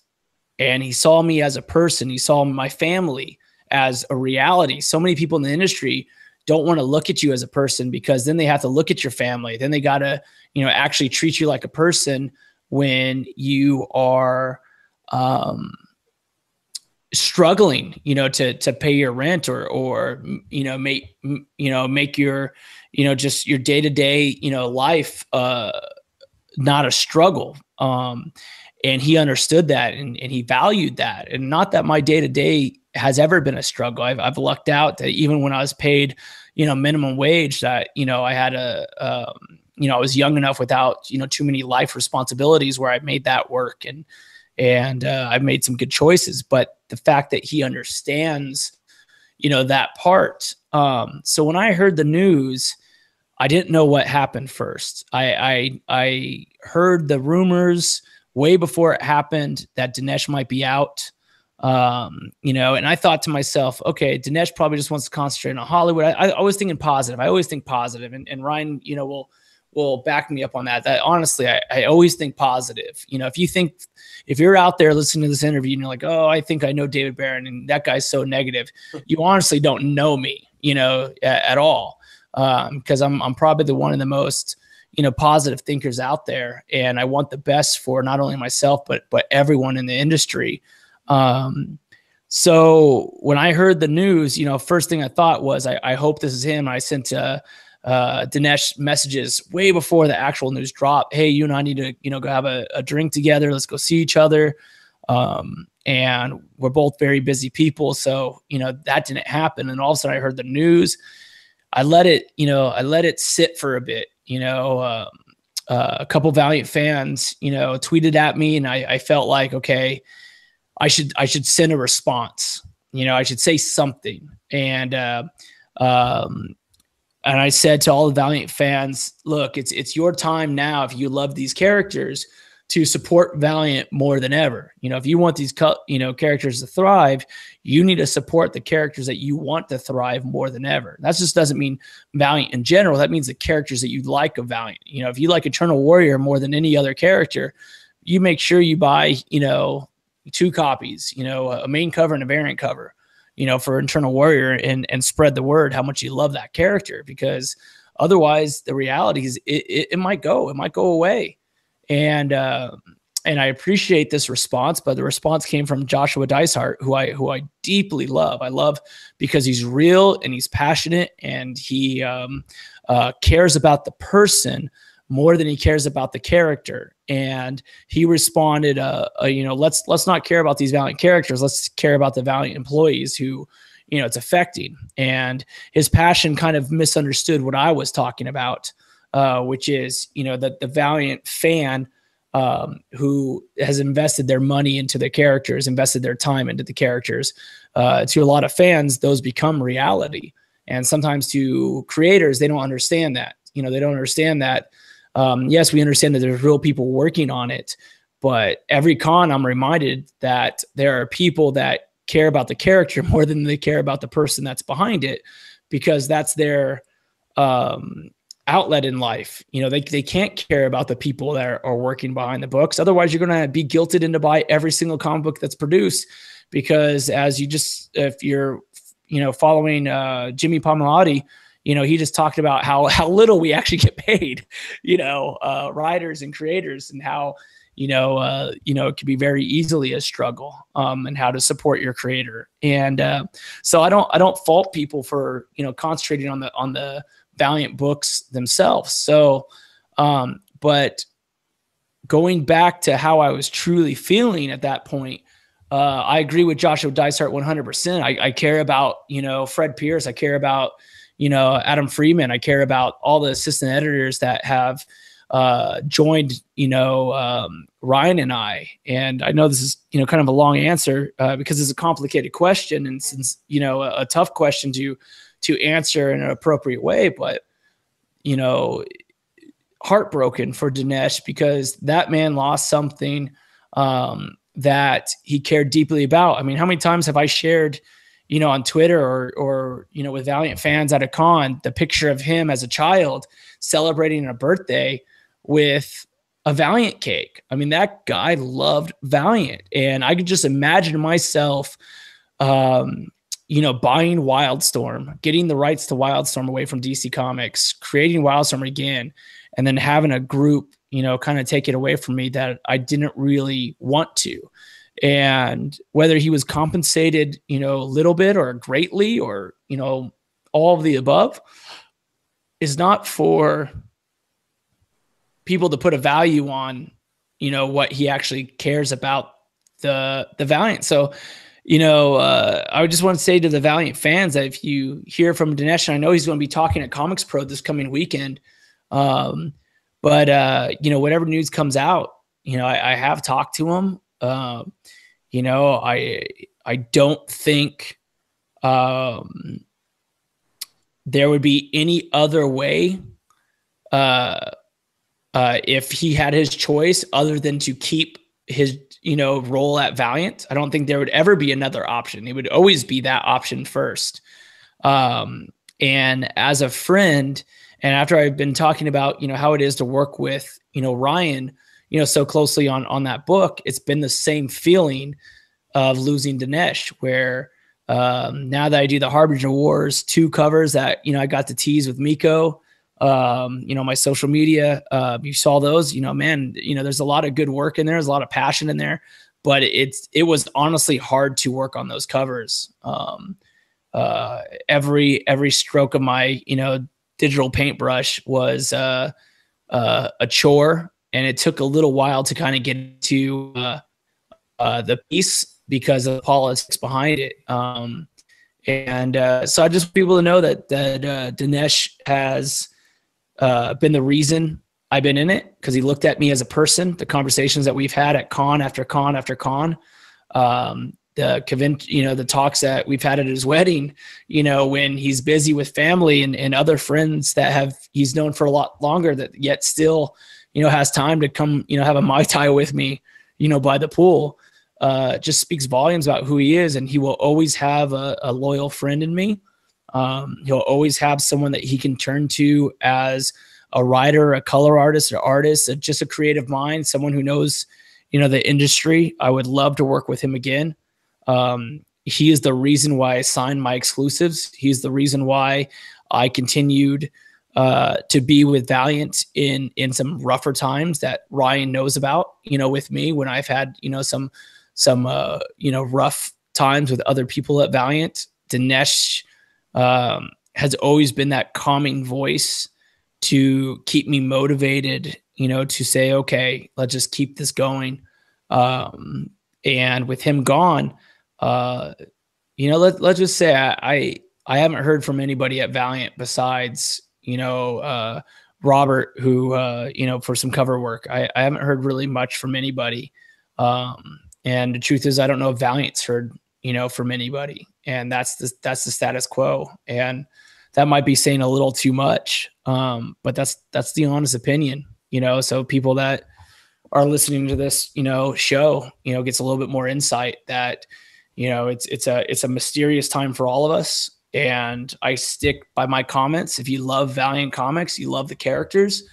and he saw me as a person. He saw my family as a reality. So many people in the industry don't want to look at you as a person, because then they have to look at your family. Then they got to, actually treat you like a person when you are, struggling, to pay your rent or make your, just your day-to-day, life, not a struggle. And he understood that and he valued that. And not that my day-to-day has ever been a struggle. I've lucked out that even when I was paid, minimum wage, that, I had I was young enough without, too many life responsibilities where I made that work. And I've made some good choices, but the fact that he understands, that part. So when I heard the news, I didn't know what happened first. I heard the rumors way before it happened that Dinesh might be out. And I thought to myself, okay, Dinesh probably just wants to concentrate on Hollywood. I was thinking positive. I always think positive. And Ryan, will back me up on that. That honestly, I always think positive. If you're out there listening to this interview and you're like, oh, I think I know David Baron and that guy's so negative, you honestly don't know me, at all. Because I'm probably the one of the most, positive thinkers out there. And I want the best for not only myself, but everyone in the industry. So when I heard the news, first thing I thought was, I hope this is him. I sent Dinesh messages way before the actual news dropped. Hey, you and I need to, go have a drink together. Let's go see each other. And we're both very busy people. So, that didn't happen. And all of a sudden I heard the news. I let it sit for a bit. A couple Valiant fans, tweeted at me, and I felt like, okay, I should send a response. I should say something. And I said to all the Valiant fans, look, it's your time now. If you love these characters, to support Valiant more than ever. If you want these characters to thrive, you need to support the characters that you want to thrive more than ever. That just doesn't mean Valiant in general. That means the characters that you like of Valiant. If you like Eternal Warrior more than any other character, you make sure you buy, 2 copies, a main cover and a variant cover, for Eternal Warrior, and spread the word how much you love that character, because otherwise the reality is it might go away. And I appreciate this response, but the response came from Joshua Dysart, who I deeply love. I love because he's real and he's passionate, and he cares about the person more than he cares about the character. And he responded, let's not care about these Valiant characters. Let's care about the Valiant employees who, it's affecting. And his passion kind of misunderstood what I was talking about, which is, that the Valiant fan who has invested their money into the characters, invested their time into the characters, to a lot of fans, those become reality. And sometimes to creators, they don't understand that. They don't understand that. Yes, we understand that there's real people working on it, but every con I'm reminded that there are people that care about the character more than they care about the person that's behind it, because that's their outlet in life. They can't care about the people that are working behind the books. Otherwise, you're going to be guilted into buy every single comic book that's produced, because if you're, following Jimmy Palmiotti, he just talked about how little we actually get paid, writers and creators, and how, it can be very easily a struggle, and how to support your creator. And so I don't fault people for, concentrating on the Valiant books themselves. So, but going back to how I was truly feeling at that point, I agree with Joshua Dysart 100%. I care about, Fred Pierce. I care about, Adam Freeman. I care about all the assistant editors that have joined, Ryan and I. And I know this is, kind of a long answer because it's a complicated question, and since, a tough question to answer in an appropriate way, but, heartbroken for Dinesh, because that man lost something that he cared deeply about. I mean, how many times have I shared, on Twitter or with Valiant fans at a con, the picture of him as a child celebrating a birthday with a Valiant cake. I mean, that guy loved Valiant, and I could just imagine myself, buying Wildstorm, getting the rights to Wildstorm away from DC Comics, creating Wildstorm again, and then having a group, kind of take it away from me that I didn't really want to. And whether he was compensated, you know, a little bit or greatly or, you know, all of the above is not for people to put a value on, you know, what he actually cares about the Valiant. So, you know, I would just want to say to the Valiant fans that if you hear from Dinesh, and I know he's going to be talking at Comics Pro this coming weekend, but you know, whatever news comes out, you know, I have talked to him. You know, I don't think there would be any other way if he had his choice other than to keep his, you know, role at Valiant. I don't think there would ever be another option. It would always be that option first. And as a friend, and after I've been talking about, you know, how it is to work with, you know, Ryan, you know, so closely on that book, it's been the same feeling of losing Dinesh, where now that I do the Harbinger Wars 2 covers that, you know, I got to tease with Miko, you know, my social media, you saw those, you know, man, you know, there's a lot of good work in there. There's a lot of passion in there, but it was honestly hard to work on those covers. Every stroke of my, you know, digital paintbrush was a chore, and it took a little while to kind of get to the piece because of the politics behind it. So I just want people to know that Dinesh has been the reason I've been in it, because he looked at me as a person. The conversations that we've had at con after con after con, you know, the talks that we've had at his wedding, you know, when he's busy with family and other friends that he's known for a lot longer, that yet still, you know, has time to come, you know, have a Mai Tai with me, you know, by the pool, just speaks volumes about who he is. And he will always have a loyal friend in me. He'll always have someone that he can turn to as a writer, a color artist, just a creative mind, someone who knows, you know, the industry. I would love to work with him again. He is the reason why I signed my exclusives. He's the reason why I continued to be with Valiant in some rougher times that Ryan knows about, you know, with me, when I've had, you know, some you know, rough times with other people at Valiant. Dinesh has always been that calming voice to keep me motivated, you know, to say, okay, let's just keep this going. And with him gone, you know, let's just say I haven't heard from anybody at Valiant besides, you know, Robert, who, you know, for some cover work. I haven't heard really much from anybody. And the truth is, I don't know if Valiant's heard, you know, from anybody. And that's the status quo. And that might be saying a little too much. But that's the honest opinion, you know. So people that are listening to this, you know, show, you know, gets a little bit more insight that, you know, it's a mysterious time for all of us. And I stick by my comments. If you love Valiant Comics, you love the characters,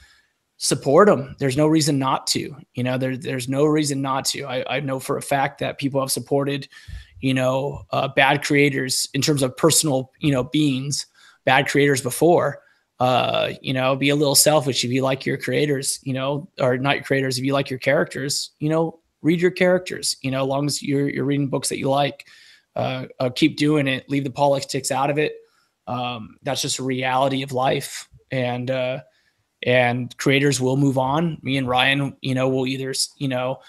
support them. There's no reason not to, you know, there's no reason not to. I know for a fact that people have supported, you know, bad creators in terms of personal, you know, beings, bad creators before. You know, be a little selfish if you like your creators, you know, or not your creators. If you like your characters, you know, read your characters, you know, as long as you're reading books that you like, keep doing it, leave the politics out of it. That's just a reality of life. And creators will move on. Me and Ryan, you know, will either, you know,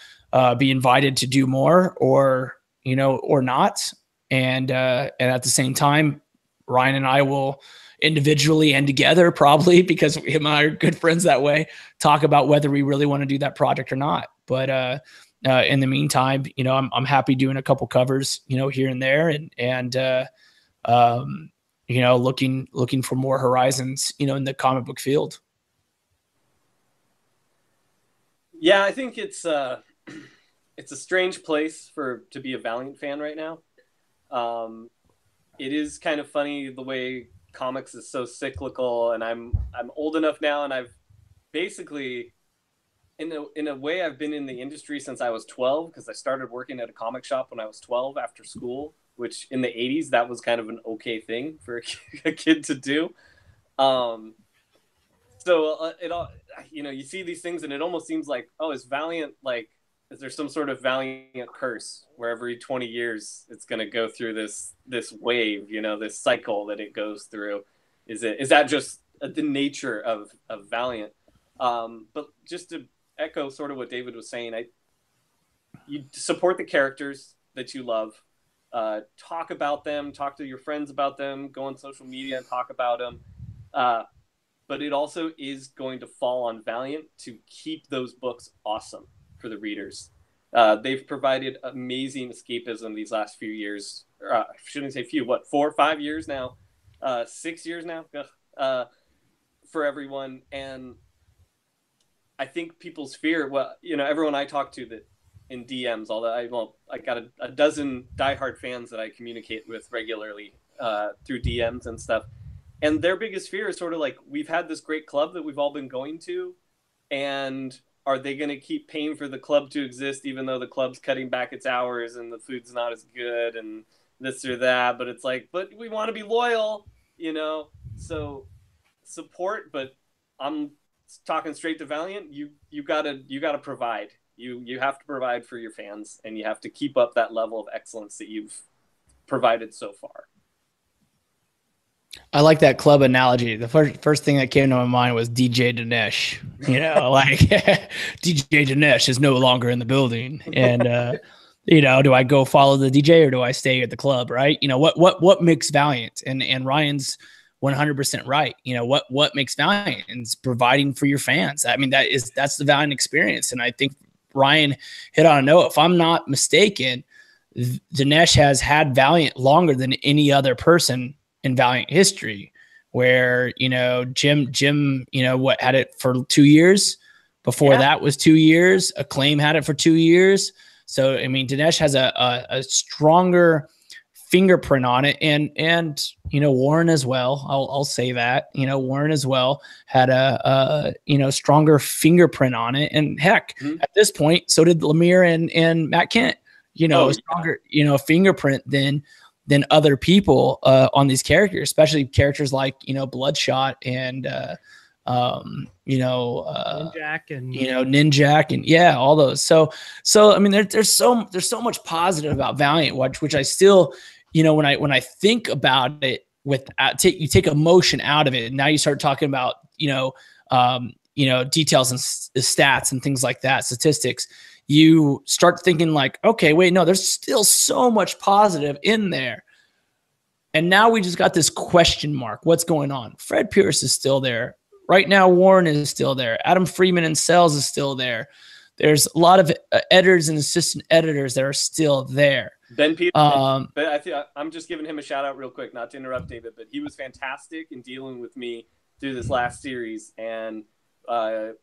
be invited to do more or, you know, or not. And at the same time, Ryan and I will individually and together, probably because him and I are good friends that way, talk about whether we really want to do that project or not. But in the meantime, you know, I'm happy doing a couple covers, you know, here and there, and you know, looking for more horizons, you know, in the comic book field. Yeah, I think it's a strange place to be a Valiant fan right now. It is kind of funny the way comics is so cyclical, and I'm old enough now, and I've basically, in a way, I've been in the industry since I was 12, because I started working at a comic shop when I was 12 after school, which in the 80s that was kind of an okay thing for a kid to do. So it all, you know, you see these things and it almost seems like, oh, is Valiant like Is there some sort of Valiant curse where every 20 years it's going to go through this wave, you know, this cycle that it goes through? Is that just the nature of Valiant? But just to echo sort of what David was saying, you support the characters that you love, talk about them, talk to your friends about them, go on social media and talk about them. But it also is going to fall on Valiant to keep those books awesome for the readers. They've provided amazing escapism these last few years. I shouldn't say few, 4 or 5 years now? 6 years now for everyone. And I think people's fear, well, you know, everyone I talk to that in DMs, although I got a dozen diehard fans that I communicate with regularly through DMs and stuff. And their biggest fear is sort of like, we've had this great club that we've all been going to, and are they going to keep paying for the club to exist, even though the club's cutting back its hours and the food's not as good and this or that? But it's like, but we want to be loyal, you know? So support, but I'm talking straight to Valiant. You gotta provide. You have to provide for your fans, and you have to keep up that level of excellence that you've provided so far. I like that club analogy. The first thing that came to my mind was DJ Dinesh. You know, like DJ Dinesh is no longer in the building, and you know, do I go follow the DJ or do I stay at the club? Right? You know, what makes Valiant? And Ryan's 100% right. You know, what makes Valiant? And it's providing for your fans. I mean, that's the Valiant experience, and I think Ryan hit on a note. If I'm not mistaken, Dinesh has had Valiant longer than any other person in Valiant history, where, you know, Jim, you know, had it for 2 years. Before that was 2 years. Acclaim had it for 2 years. So, I mean, Dinesh has a stronger fingerprint on it, and you know, Warren as well. I'll say that, you know, Warren as well had a you know, stronger fingerprint on it, and heck, at this point, so did Lemire and Matt Kent. You know, stronger, you know, fingerprint than other people on these characters, especially characters like, you know, Bloodshot and you know, Ninjak and you know, Ninjak and yeah, all those. So I mean, there's so much positive about Valiant, which I still, you know, when I think about it, you take emotion out of it, and now you start talking about, you know, details and stats and things like that, statistics. You start thinking like, okay, wait, no, there's still so much positive in there. And now we just got this question mark. What's going on? Fred Pierce is still there. Right now, Warren is still there. Adam Freeman and Sells is still there. There's a lot of editors and assistant editors that are still there. Ben Peterson, but I think I'm just giving him a shout out real quick, not to interrupt David, but he was fantastic in dealing with me through this last series. And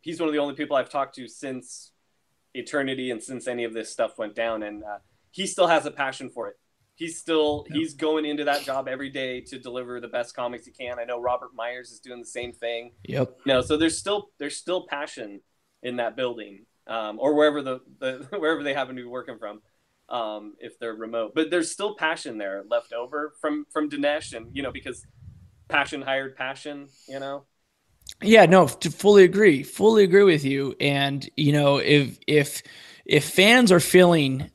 he's one of the only people I've talked to since Eternity and since any of this stuff went down, and he still has a passion for it. He's going into that job every day to deliver the best comics he can. I know Robert Myers is doing the same thing. Yep. You know, so there's still passion in that building, or wherever wherever they happen to be working from, if they're remote. But there's still passion there left over from Dinesh, and you know, because passion hired passion, you know. Yeah, no, fully agree with you. And, you know, if fans are feeling,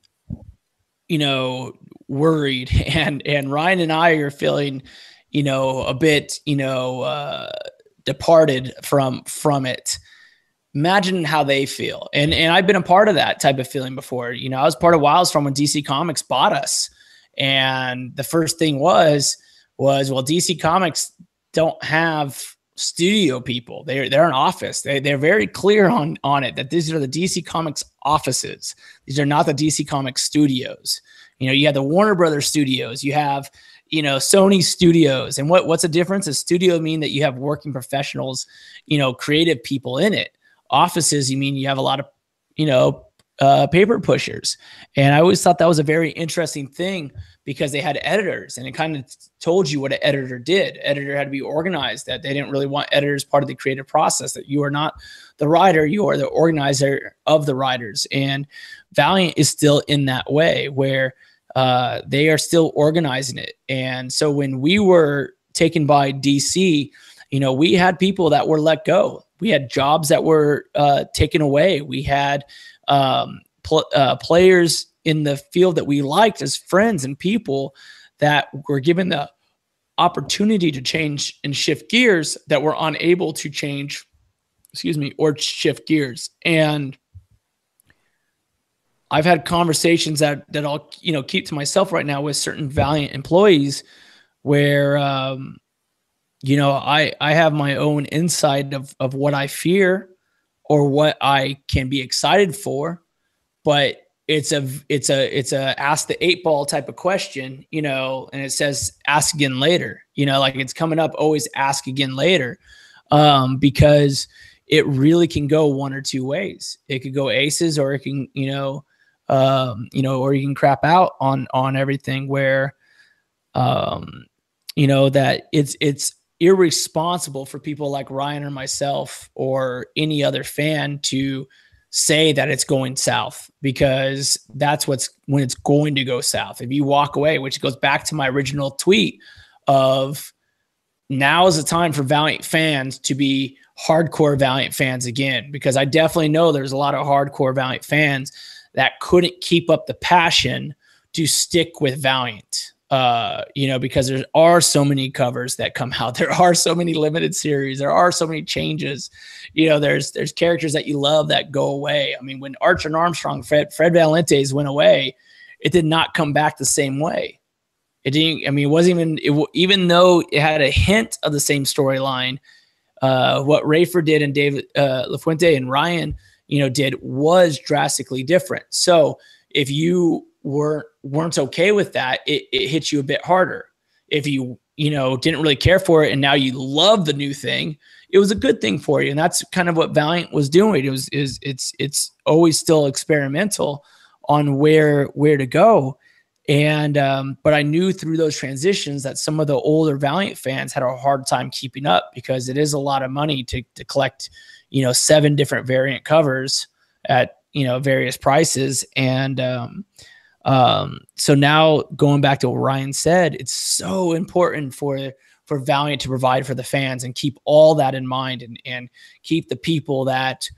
you know, worried, and Ryan and I are feeling, you know, a bit, you know, departed from it, imagine how they feel. And I've been a part of that type of feeling before. You know, I was part of Wildstorm when DC Comics bought us. And the first thing was, well, DC Comics don't have studio people. They're an office. They're very clear on it that these are the DC Comics offices. These are not the DC Comics studios. You know, you have the Warner Brothers studios. You have, you know, Sony studios. And what's the difference? A studio mean that you have working professionals, you know, creative people in it. Offices, you mean you have a lot of, you know, paper pushers. And I always thought that was a very interesting thing, because they had editors, and it kind of told you what an editor did. Editor had to be organized, that they didn't really want editors part of the creative process, that you are not the writer, you are the organizer of the writers. And Valiant is still in that way, where they are still organizing it. And so when we were taken by DC, you know, we had people that were let go. We had jobs that were taken away. We had players in the field that we liked as friends and people that were given the opportunity to change and shift gears that were unable to change, or shift gears. And I've had conversations that I'll, keep to myself right now with certain Valiant employees where, I have my own insight of what I fear or what I can be excited for, but it's a ask the 8 ball type of question, and it says ask again later, like it's coming up, always ask again later. Because it really can go one or two ways. It could go aces, or it can, or you can crap out on everything where, that it's irresponsible for people like Ryan or myself or any other fan to say that it's going south, because that's when it's going to go south. If you walk away, which goes back to my original tweet of now is the time for Valiant fans to be hardcore Valiant fans again, because I definitely know there's a lot of hardcore Valiant fans that couldn't keep up the passion to stick with Valiant. Because there are so many covers that come out. There are so many limited series. There are so many changes. There's characters that you love that go away. I mean, when Archer and Armstrong, Fred Valentes went away, it did not come back the same way. It didn't. I mean, it wasn't even though it had a hint of the same storyline. What Rayford did and David LaFuente and Ryan, did was drastically different. So if you weren't okay with that, it hits you a bit harder. If you didn't really care for it and now you love the new thing, it was a good thing for you. And that's kind of what Valiant was doing. It's always still experimental on where to go. And but I knew through those transitions that some of the older Valiant fans had a hard time keeping up, because it is a lot of money to collect 7 different variant covers at various prices. And so now going back to what Ryan said, it's so important for Valiant to provide for the fans and keep all that in mind, and keep the people that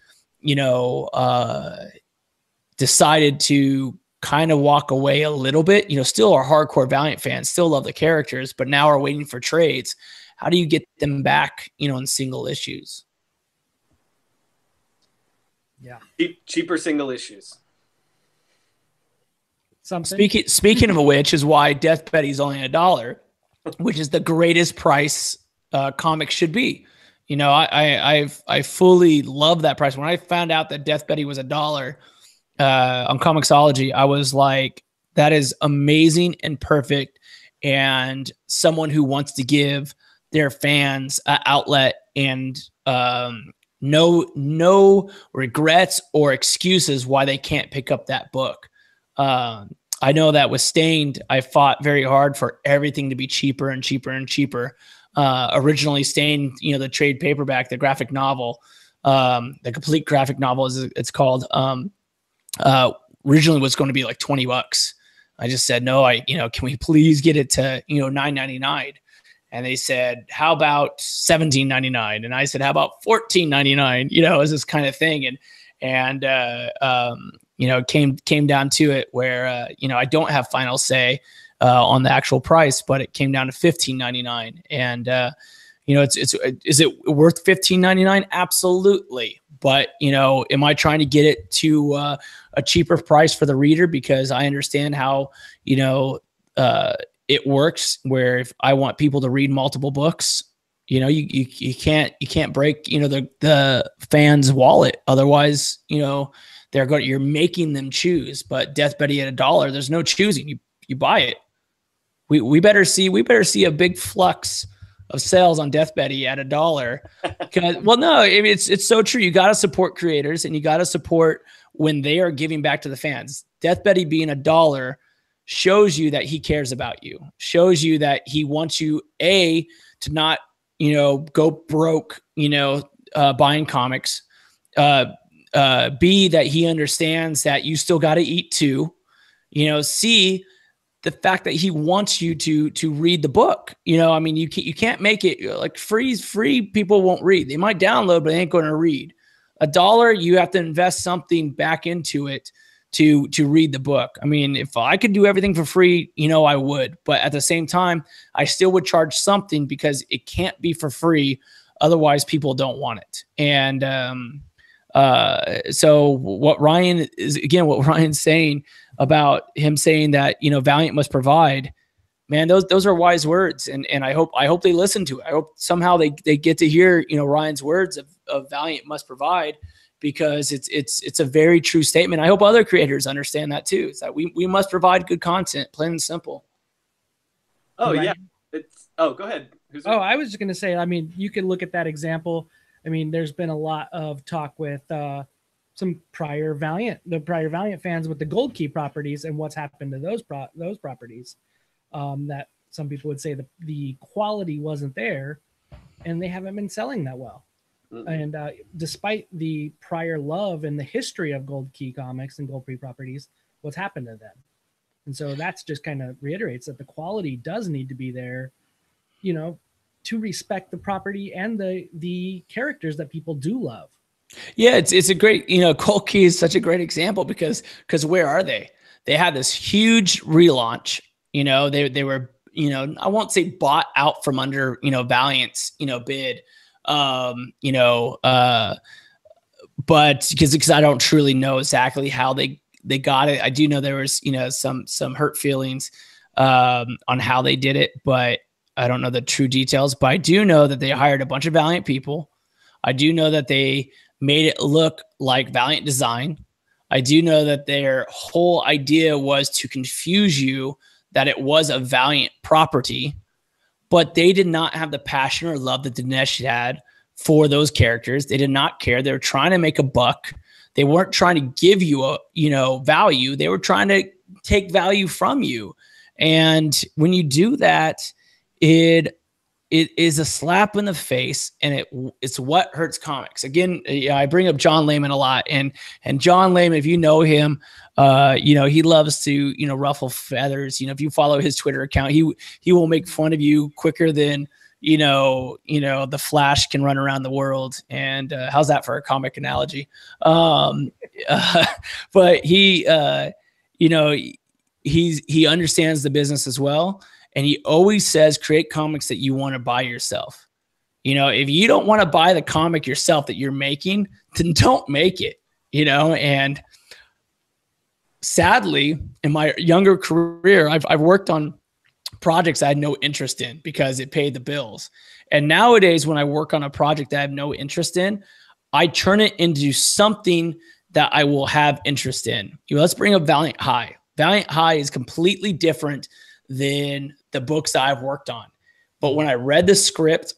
decided to kind of walk away a little bit, still are hardcore Valiant fans, still love the characters, but now are waiting for trades. How do you get them back, in single issues? Yeah. Cheaper single issues. Something. Speaking of which is why Death Betty is only $1, which is the greatest price comics should be. I fully love that price. When I found out that Death Betty was $1 on Comixology, I was like, that is amazing and perfect. And someone who wants to give their fans an outlet and no regrets or excuses why they can't pick up that book. I know that with Stained, I fought very hard for everything to be cheaper and cheaper and cheaper. Originally Stained, the trade paperback, the graphic novel, the complete graphic novel is it's called, originally was going to be like $20. I just said, no, can we please get it to, $9.99? And they said, how about $17.99? And I said, how about $14.99? It was this kind of thing. And came down to it where, I don't have final say on the actual price, but it came down to $15.99. And, is it worth $15.99? Absolutely. But, am I trying to get it to a cheaper price for the reader? Because I understand how, it works, where if I want people to read multiple books, you can't break, the fan's wallet. Otherwise, you're making them choose. But Death Betty at $1, there's no choosing. You buy it. We better see a big flux of sales on Death Betty at $1. Well, no, it's so true. You got to support creators, and you got to support when they are giving back to the fans. Death Betty being $1 shows you that he cares about you, shows you that he wants you, A, to not, go broke, buying comics, B, that he understands that you still got to eat too, C, the fact that he wants you to read the book. You can't make it like free people won't read. They might download, but they ain't going to read. $1, you have to invest something back into it to read the book. I mean, if I could do everything for free, you know, I would, but at the same time, I still would charge something because it can't be for free. Otherwise people don't want it. And, so what Ryan's saying about him saying that, you know, Valiant must provide, man, those are wise words. And I hope they listen to it. I hope somehow they get to hear, you know, Ryan's words of Valiant must provide, because it's a very true statement. I hope other creators understand that too. It's that we must provide good content, plain and simple. Oh, right. Yeah. Go ahead. I was just going to say, I mean, you can look at that example. I mean, there's been a lot of talk with some prior Valiant fans with the Gold Key properties and what's happened to those properties. That some people would say the quality wasn't there, and they haven't been selling that well. And despite the prior love and the history of Gold Key comics and Gold Key properties, what's happened to them? And so that's just kind of reiterates that the quality does need to be there, you know, to respect the property and the characters that people do love. Yeah, it's a great, you know, Gold Key is such a great example because where are they? They had this huge relaunch. You know, they were, you know, I won't say bought out from under, you know, Valiant's, you know, bid. But because I don't truly know exactly how they got it. I do know there was, you know, some hurt feelings on how they did it, but I don't know the true details. But I do know that they hired a bunch of Valiant people. I do know that they made it look like Valiant design. I do know that their whole idea was to confuse you that it was a Valiant property, but they did not have the passion or love that Dinesh had for those characters. They did not care. They were trying to make a buck. They weren't trying to give you a, you know, value. They were trying to take value from you. And when you do that, it is a slap in the face, and it's what hurts comics. Again, I bring up John Layman a lot, and John Layman, if you know him, you know, he loves to, you know, ruffle feathers. You know, if you follow his Twitter account, he will make fun of you quicker than, you know, the Flash can run around the world. And how's that for a comic analogy? But he, you know, he understands the business as well. And he always says, create comics that you want to buy yourself. You know, if you don't want to buy the comic yourself that you're making, then don't make it, you know. And sadly, in my younger career, I've worked on projects I had no interest in because it paid the bills. And nowadays, when I work on a project that I have no interest in, I turn it into something that I will have interest in. You know, let's bring up Valiant High. Valiant High is completely different than the books that I've worked on. But when I read the script,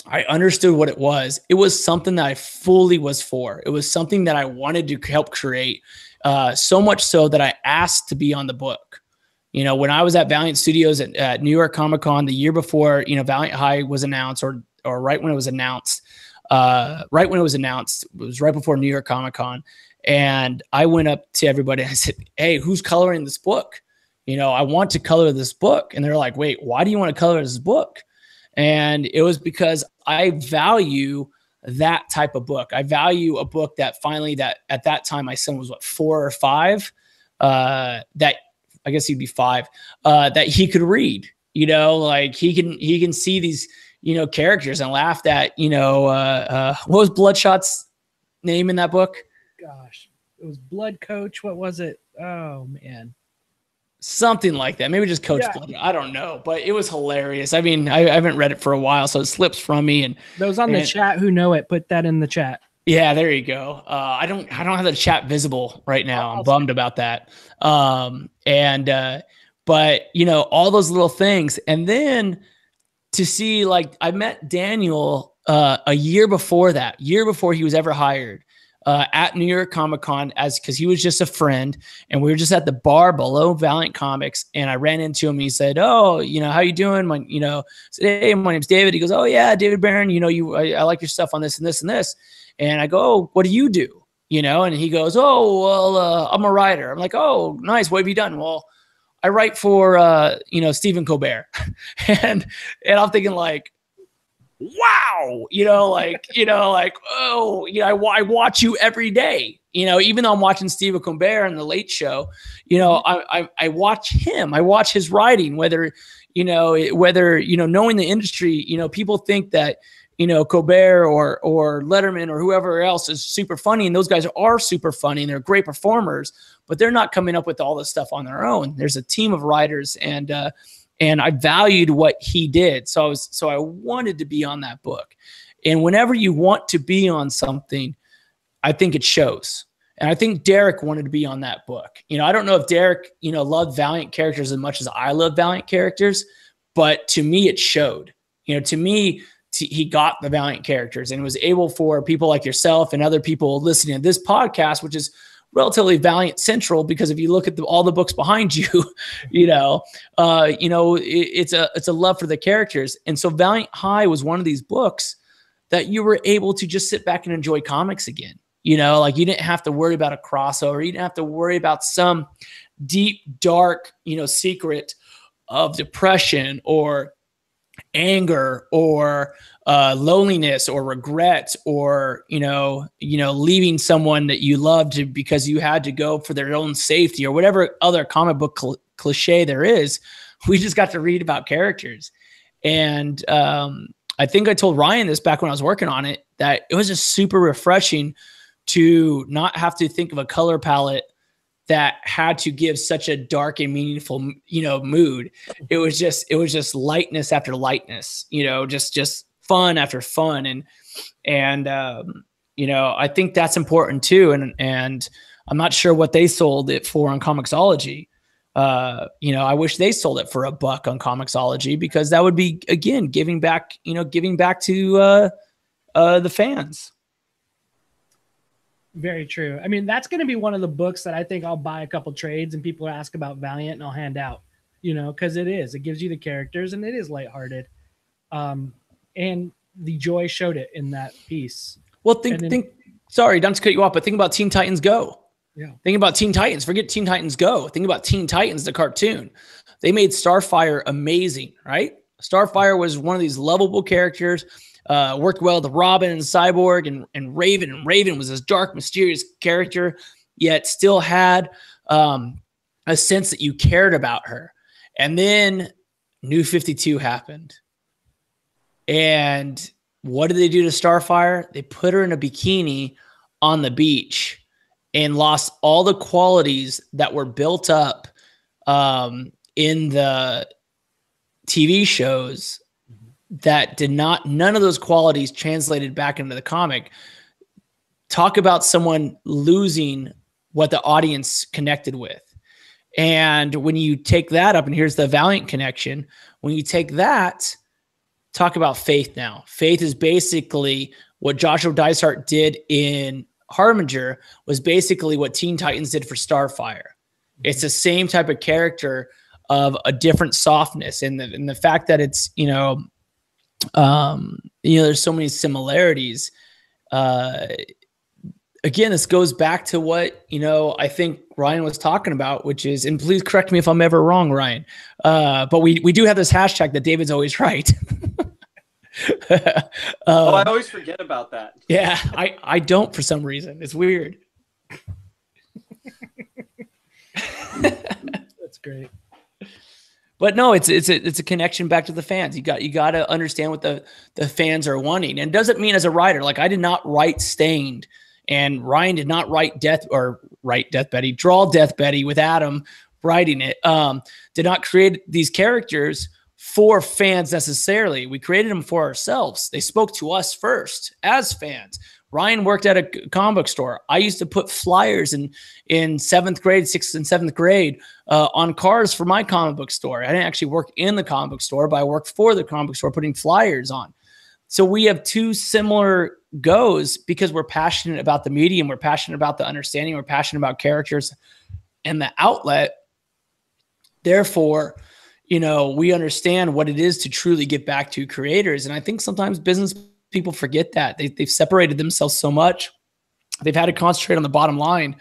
I understood what it was. It was something that I fully was for. It was something that I wanted to help create, so much so that I asked to be on the book. You know, when I was at Valiant Studios at New York Comic Con the year before, you know, Valiant High was announced, or right when it was announced, it was right before New York Comic Con. And I went up to everybody and I said, hey, who's coloring this book? You know, I want to color this book. And they're like, wait, why do you want to color this book? And it was because I value that type of book. I value a book that finally, that at that time, my son was 4 or 5, that I guess he'd be 5, that he could read, you know, like he can see these, you know, characters and laugh at, you know, what was Bloodshot's name in that book? Gosh, it was Blood Coach. What was it? Oh man. Something like that. Maybe just Coach Blood. I don't know, but it was hilarious. I mean, I haven't read it for a while, so it slips from me. And those on the chat who know it, put that in the chat. Yeah, there you go. I don't have the chat visible right now. I'm bummed about that. But you know, all those little things. And then to see, like, I met Daniel a year before he was ever hired. At New York Comic Con, because he was just a friend, and we were just at the bar below Valiant Comics, and I ran into him and he said, oh, you know, how you doing? I said, hey, my name's David. He goes, oh yeah, David Baron, you know, I like your stuff on this and this and this. And I go, oh, what do you do? You know, and he goes, oh, well, I'm a writer. I'm like, oh, nice. What have you done? Well, I write for, you know, Stephen Colbert. and I'm thinking like, wow, oh, I watch you every day, You know, even though I'm watching Steve Colbert on the Late Show, you know, I watch him. I watch his writing. Whether knowing the industry, you know, people think that, you know, Colbert or Letterman or whoever else is super funny, and those guys are super funny and they're great performers, but they're not coming up with all this stuff on their own. There's a team of writers, and I valued what he did. So I wanted to be on that book. And whenever you want to be on something, I think it shows. And I think Derek wanted to be on that book. You know, I don't know if Derek, you know, loved Valiant characters as much as I love Valiant characters, but to me, it showed. You know, to me, he got the Valiant characters and was able for people like yourself and other people listening to this podcast, which is relatively Valiant central, because if you look at all the books behind you, it's a love for the characters. And so Valiant High was one of these books that you were able to just sit back and enjoy comics again. You know, like you didn't have to worry about a crossover. You didn't have to worry about some deep, dark, you know, secret of depression or anger or loneliness or regret or, you know, leaving someone that you loved because you had to go for their own safety or whatever other comic book cliche there is. We just got to read about characters. And I think I told Ryan this back when I was working on it, that it was just super refreshing to not have to think of a color palette that had to give such a dark and meaningful, you know, mood. It was just lightness after lightness, you know, just fun after fun. And you know, I think that's important too. And I'm not sure what they sold it for on Comixology. You know, I wish they sold it for $1 on Comixology, because that would be, again, giving back to the fans. Very true. I mean, that's going to be one of the books that I think I'll buy a couple trades and people ask about Valiant and I'll hand out, you know, because it gives you the characters and it is lighthearted. And the joy showed it in that piece. Well, sorry, not to cut you off, but think about Teen Titans Go. Yeah. Think about Teen Titans. Forget Teen Titans Go. Think about Teen Titans, the cartoon. They made Starfire amazing, right? Starfire was one of these lovable characters. Worked well with Robin and Cyborg and Raven. And Raven was this dark, mysterious character, yet still had a sense that you cared about her. And then New 52 happened. And what did they do to Starfire? They put her in a bikini on the beach and lost all the qualities that were built up in the TV shows that none of those qualities translated back into the comic. Talk about someone losing what the audience connected with. And when you take that up, and here's the Valiant connection, when you take that, talk about Faith now. Faith is basically what Joshua Dysart did in Harbinger, was basically what Teen Titans did for Starfire. It's the same type of character of a different softness. And the fact that it's, there's so many similarities. Again, this goes back to what, I think Ryan was talking about, which is, and please correct me if I'm ever wrong, Ryan. But we do have this hashtag that David's always right. I always forget about that. Yeah, I don't for some reason. It's weird. That's great. But no, it's a connection back to the fans. You got to understand what the fans are wanting. And it doesn't mean as a writer, like I did not write Stained, and Ryan did not draw Death Betty with Adam writing it. Did not create these characters for fans necessarily. We created them for ourselves. They spoke to us first as fans. Ryan worked at a comic book store. I used to put flyers in 7th grade, 6th and 7th grade on cars for my comic book store. I didn't actually work in the comic book store, but I worked for the comic book store putting flyers on. So we have two similar goes because we're passionate about the medium. We're passionate about the understanding. We're passionate about characters and the outlet. Therefore, we understand what it is to truly get back to creators. And I think sometimes business people forget that. They've separated themselves so much. They've had to concentrate on the bottom line.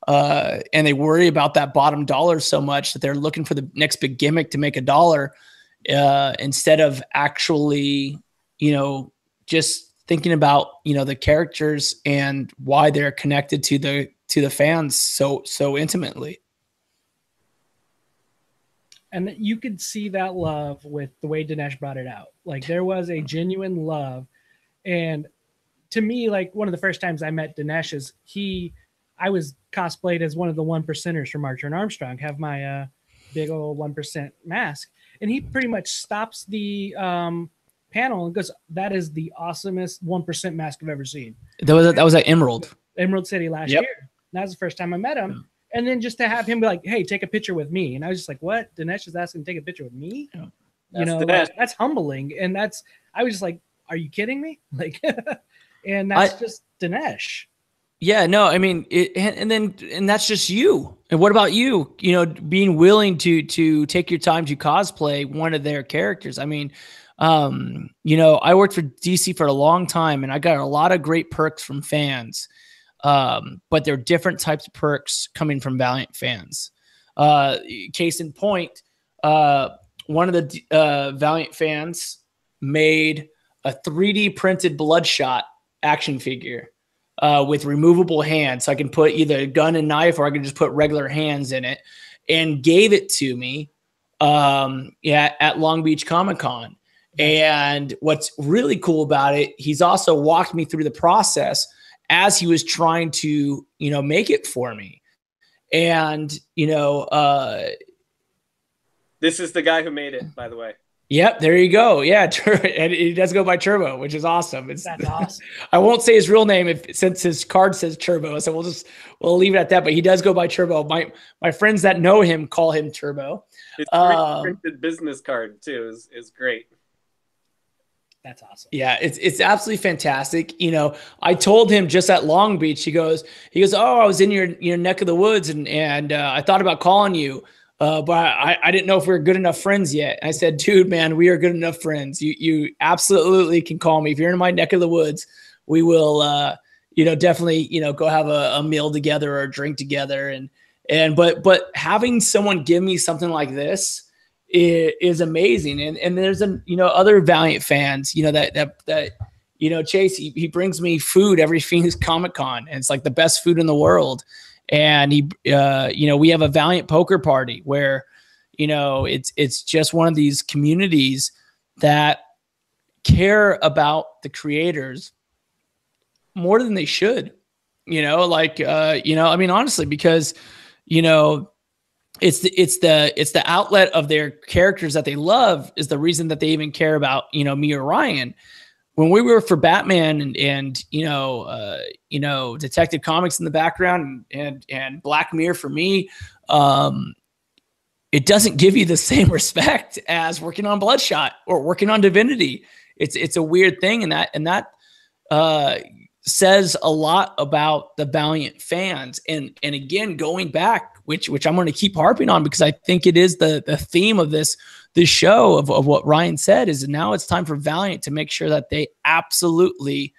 And they worry about that bottom dollar so much that they're looking for the next big gimmick to make $1 instead of actually, just thinking about, the characters and why they're connected to the to the fans so intimately. And you could see that love with the way Dinesh brought it out. Like there was a genuine love. And to me, like one of the first times I met Dinesh is I was cosplayed as one of the 1%ers from Archer and Armstrong, have my big old 1% mask. And he pretty much stops the panel and goes, "That is the awesomest 1% mask I've ever seen." That was at Emerald City last year. That was the first time I met him. Yeah. And then just to have him be like, "Hey, take a picture with me." And I was just like, "What? Dinesh is asking to take a picture with me?" Yeah. That's humbling. And I was just like, "Are you kidding me?" Like, and that's just Dinesh. Yeah, no, I mean, and that's just you. And what about you? You know, being willing to take your time to cosplay one of their characters. I mean, you know, I worked for DC for a long time, and I got a lot of great perks from fans. But there are different types of perks coming from Valiant fans. Case in point, one of the Valiant fans made a 3D printed Bloodshot action figure. With removable hands. So I can put either a gun and knife, or I can just put regular hands in it, and gave it to me at Long Beach Comic-Con. And what's really cool about it, he's also walked me through the process as he was trying to, you know, make it for me. And, you know, this is the guy who made it, by the way. Yep, there you go. Yeah, and he does go by Turbo, which is awesome. That's awesome. I won't say his real name since his card says Turbo, so we'll leave it at that. But he does go by Turbo. My friends that know him call him Turbo. His printed business card too is great. That's awesome. Yeah, it's absolutely fantastic. You know, I told him just at Long Beach. He goes, "Oh, I was in your neck of the woods, and I thought about calling you." But I didn't know if we were good enough friends yet. I said, "Dude, man, we are good enough friends. You absolutely can call me. If you're in my neck of the woods, we will, you know, definitely, you know, go have a meal together or a drink together." But having someone give me something like this is amazing. And there's other Valiant fans, you know, that you know, Chase, he brings me food every Phoenix Comic-Con, and it's like the best food in the world. And he, you know, we have a Valiant poker party where, you know, it's just one of these communities that care about the creators more than they should, you know, like, you know, I mean, honestly, because, you know, it's the outlet of their characters that they love is the reason that they even care about, you know, me or Ryan. When we were for Batman and you know, Detective Comics in the background and Black Mirror for me, it doesn't give you the same respect as working on Bloodshot or working on Divinity. It's a weird thing, and that says a lot about the Valiant fans. And again, going back, which I'm going to keep harping on because I think it is the theme of this show of what Ryan said, is now it's time for Valiant to make sure that they absolutely,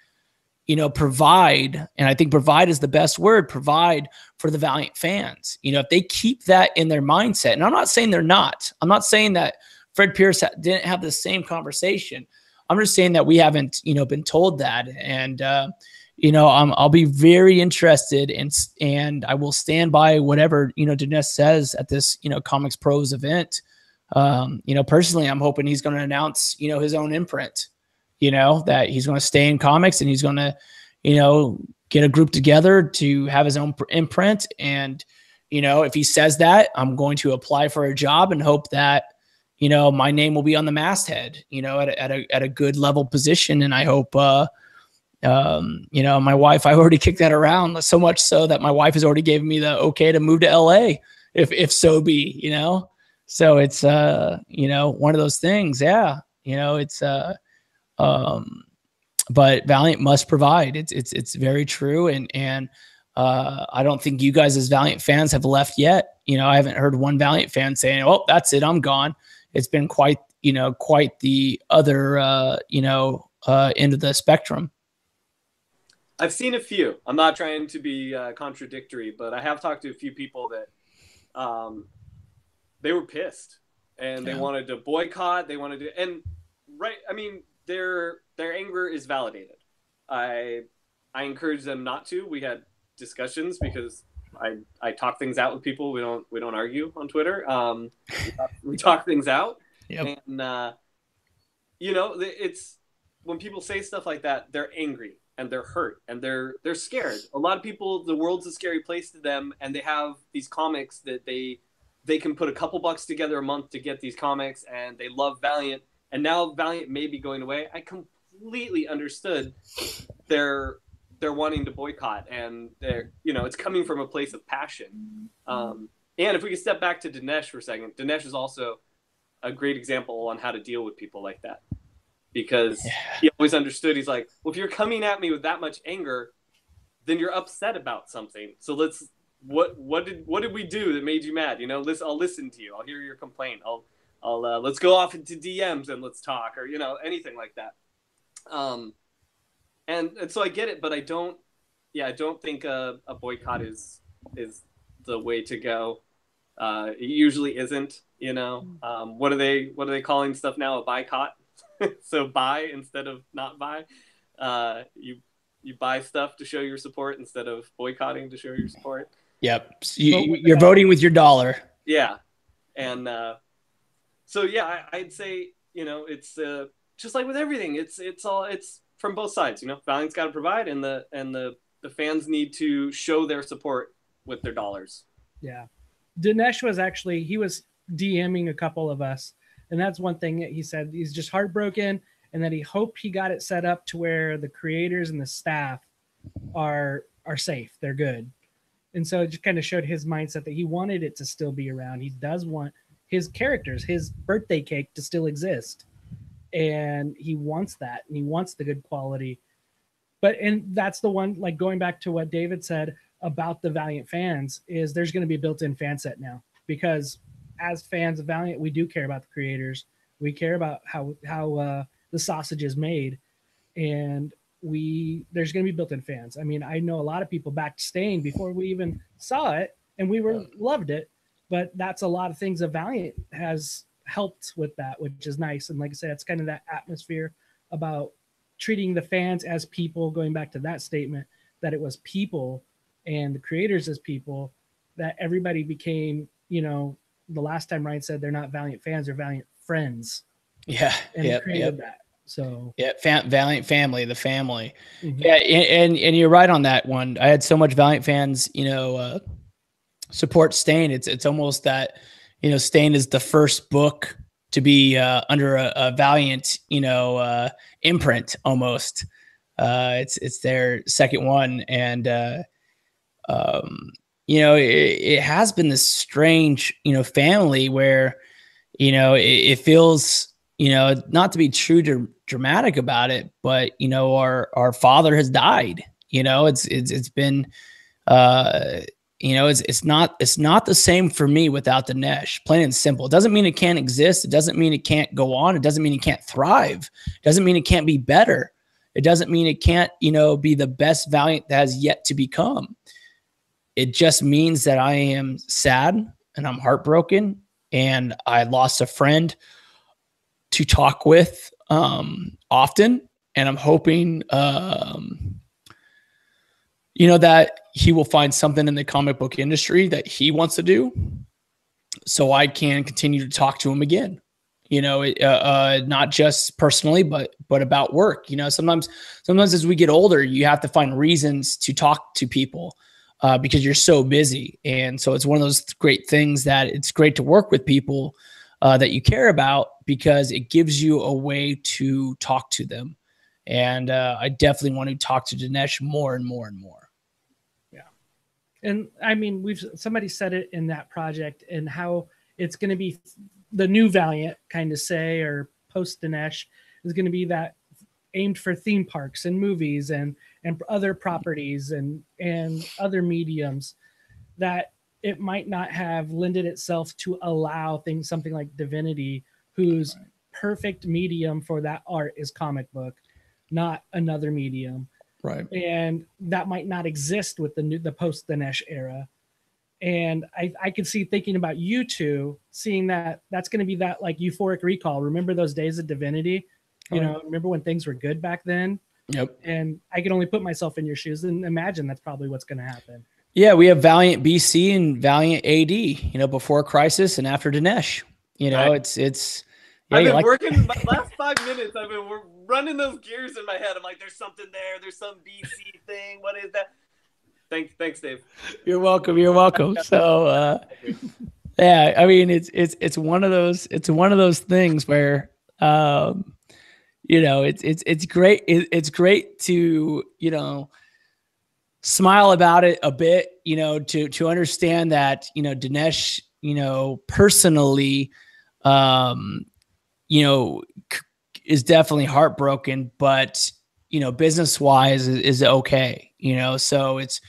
you know, provide. And I think provide is the best word, provide for the Valiant fans. You know, if they keep that in their mindset, and I'm not saying they're not, I'm not saying that Fred Pierce didn't have the same conversation. I'm just saying that we haven't, you know, been told that. And, you know, I'll be very interested and I will stand by whatever, you know, Dinesh says at this, you know, Comics Pros event. You know, personally, I'm hoping he's going to announce, you know, his own imprint, you know, that he's going to stay in comics and he's going to, you know, get a group together to have his own imprint. And, you know, if he says that, I'm going to apply for a job and hope that, you know, my name will be on the masthead, you know, at a good level position. And I hope, you know, my wife, I've already kicked that around so much so that my wife has already given me the okay to move to LA if so be, you know. So it's, you know, one of those things. Yeah. You know, it's, but Valiant must provide. It's very true. And I don't think you guys as Valiant fans have left yet. You know, I haven't heard one Valiant fan saying, "Oh, that's it, I'm gone." It's been quite the other, you know, end of the spectrum. I've seen a few. I'm not trying to be contradictory, but I have talked to a few people that, they were pissed and they wanted to boycott. They wanted to, and right. I mean, their anger is validated. I encourage them not to. We had discussions because I talk things out with people. We don't argue on Twitter. We talk things out. Yep. And you know, it's when people say stuff like that, they're angry and they're hurt and they're scared. A lot of people, the world's a scary place to them, and they have these comics that they can put a couple bucks together a month to get these comics, and they love Valiant. And now Valiant may be going away. I completely understood their wanting to boycott, and they're, you know, it's coming from a place of passion. And if we could step back to Dinesh for a second, Dinesh is also a great example on how to deal with people like that, because he always understood. He's like, well, if you're coming at me with that much anger, then you're upset about something. So what did we do that made you mad? You know, I'll listen to you. I'll hear your complaint. I'll let's go off into DMs and let's talk, or, you know, anything like that. And so I get it, but I don't think a boycott is the way to go. It usually isn't, you know. What are they calling stuff now? A boycott? So buy instead of not buy. You buy stuff to show your support instead of boycotting to show your support. Yep. You're voting with your dollar. Yeah. And so yeah, I'd say, you know, it's just like with everything. It's from both sides, you know. Valiant's got to provide, and the fans need to show their support with their dollars. Yeah. Dinesh he was DMing a couple of us, and that's one thing that he said. He's just heartbroken, and that he hoped he got it set up to where the creators and the staff are safe. They're good. And so it just kind of showed his mindset that he wanted it to still be around. He does want his characters, his birthday cake, to still exist. And he wants that, and he wants the good quality. And that's the one, like going back to what David said about the Valiant fans, is there's going to be a built-in fan set now, because as fans of Valiant, we do care about the creators. We care about how the sausage is made, and there's going to be built-in fans. I mean, I know a lot of people backed Stain before we even saw it, and we loved it. But that's a lot of things that Valiant has helped with that, which is nice. And like I said, it's kind of that atmosphere about treating the fans as people, going back to that statement, that it was people and the creators as people, that everybody became, you know, the last time Ryan said they're not Valiant fans, they're Valiant friends. Yeah. And created that. So yeah, Valiant family, the family. Mm-hmm. Yeah, and you're right on that one. I had so much Valiant fans, you know, support Stain. It's almost that, you know, Stain is the first book to be under a Valiant, you know, imprint almost. It's their second one, and you know, it has been this strange, you know, family where, you know, it feels, you know, not to be too dramatic about it, but, you know, our father has died. You know, it's been, you know, it's not the same for me without Dinesh, plain and simple. It doesn't mean it can't exist. It doesn't mean it can't go on. It doesn't mean it can't thrive. It doesn't mean it can't be better. It doesn't mean it can't, you know, be the best Valiant that has yet to become. It just means that I am sad and I'm heartbroken, and I lost a friend to talk with often. And I'm hoping, you know, that he will find something in the comic book industry that he wants to do, so I can continue to talk to him again. You know, not just personally, but about work. You know, sometimes as we get older, you have to find reasons to talk to people because you're so busy. And so it's one of those great things that it's great to work with people that you care about, because it gives you a way to talk to them. And I definitely want to talk to Dinesh more and more and more. And I mean, somebody said it in that project, and how it's going to be the new Valiant, kind of say, or post Dinesh, is going to be that aimed for theme parks and movies and other properties and other mediums, that it might not have lended itself to allow something like Divinity, whose perfect medium for that art is comic book, not another medium. Right. And that might not exist with the post Dinesh era. And I could see, thinking about you two, seeing that's going to be that like euphoric recall. Remember those days of Divinity? You know, remember when things were good back then? Yep. And I can only put myself in your shoes and imagine that's probably what's going to happen. Yeah, we have Valiant BC and Valiant AD, you know, before Crisis and after Dinesh. You know, Right. it's I've been working my last 5 minutes. I've been running those gears in my head. I'm like, there's something there. There's some BC thing. What is that? Thanks, Dave. You're welcome. You're welcome. So, yeah, I mean, it's one of those things where, you know, it's great. It's great to, you know, smile about it a bit, you know, to understand that, you know, Dinesh, you know, personally, you know, is definitely heartbroken, but, you know, business wise is okay, you know, so it's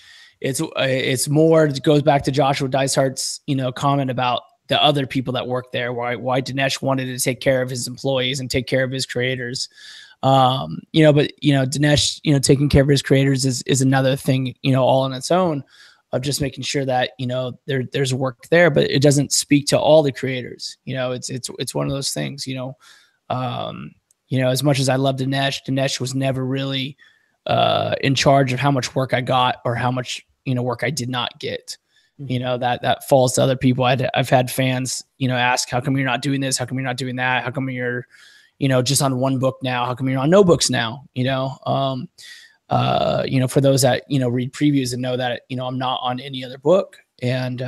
more, it goes back to Joshua Dysart's, you know, comment about the other people that work there, why Dinesh wanted to take care of his employees and take care of his creators. You know, but, you know, Dinesh, you know, taking care of his creators is another thing, you know, all on its own, of just making sure that, you know, there's work there, but it doesn't speak to all the creators. You know, it's one of those things, you know, as much as I love Dinesh was never really, in charge of how much work I got or how much, you know, work I did not get. You know, that falls to other people. I've had fans, you know, ask, how come you're not doing this? How come you're not doing that? How come you're, you know, just on one book now? How come you're on no books now? You know, you know, for those that, you know, read previews and know that, you know, I'm not on any other book. And,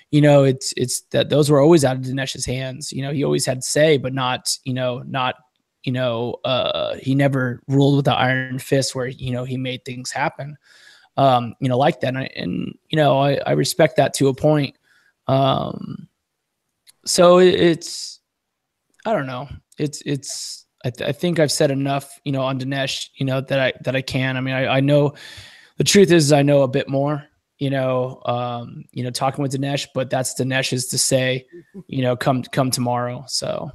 you know, it's that those were always out of Dinesh's hands. You know, he always had say, but not, he never ruled with the iron fist where, you know, he made things happen, you know, like that. And you know, I respect that to a point. So it's, I don't know. I think I've said enough, you know, on Dinesh, you know, that I can. I mean, I know the truth is I know a bit more, you know, talking with Dinesh, but that's Dinesh's to say, you know, come tomorrow. So,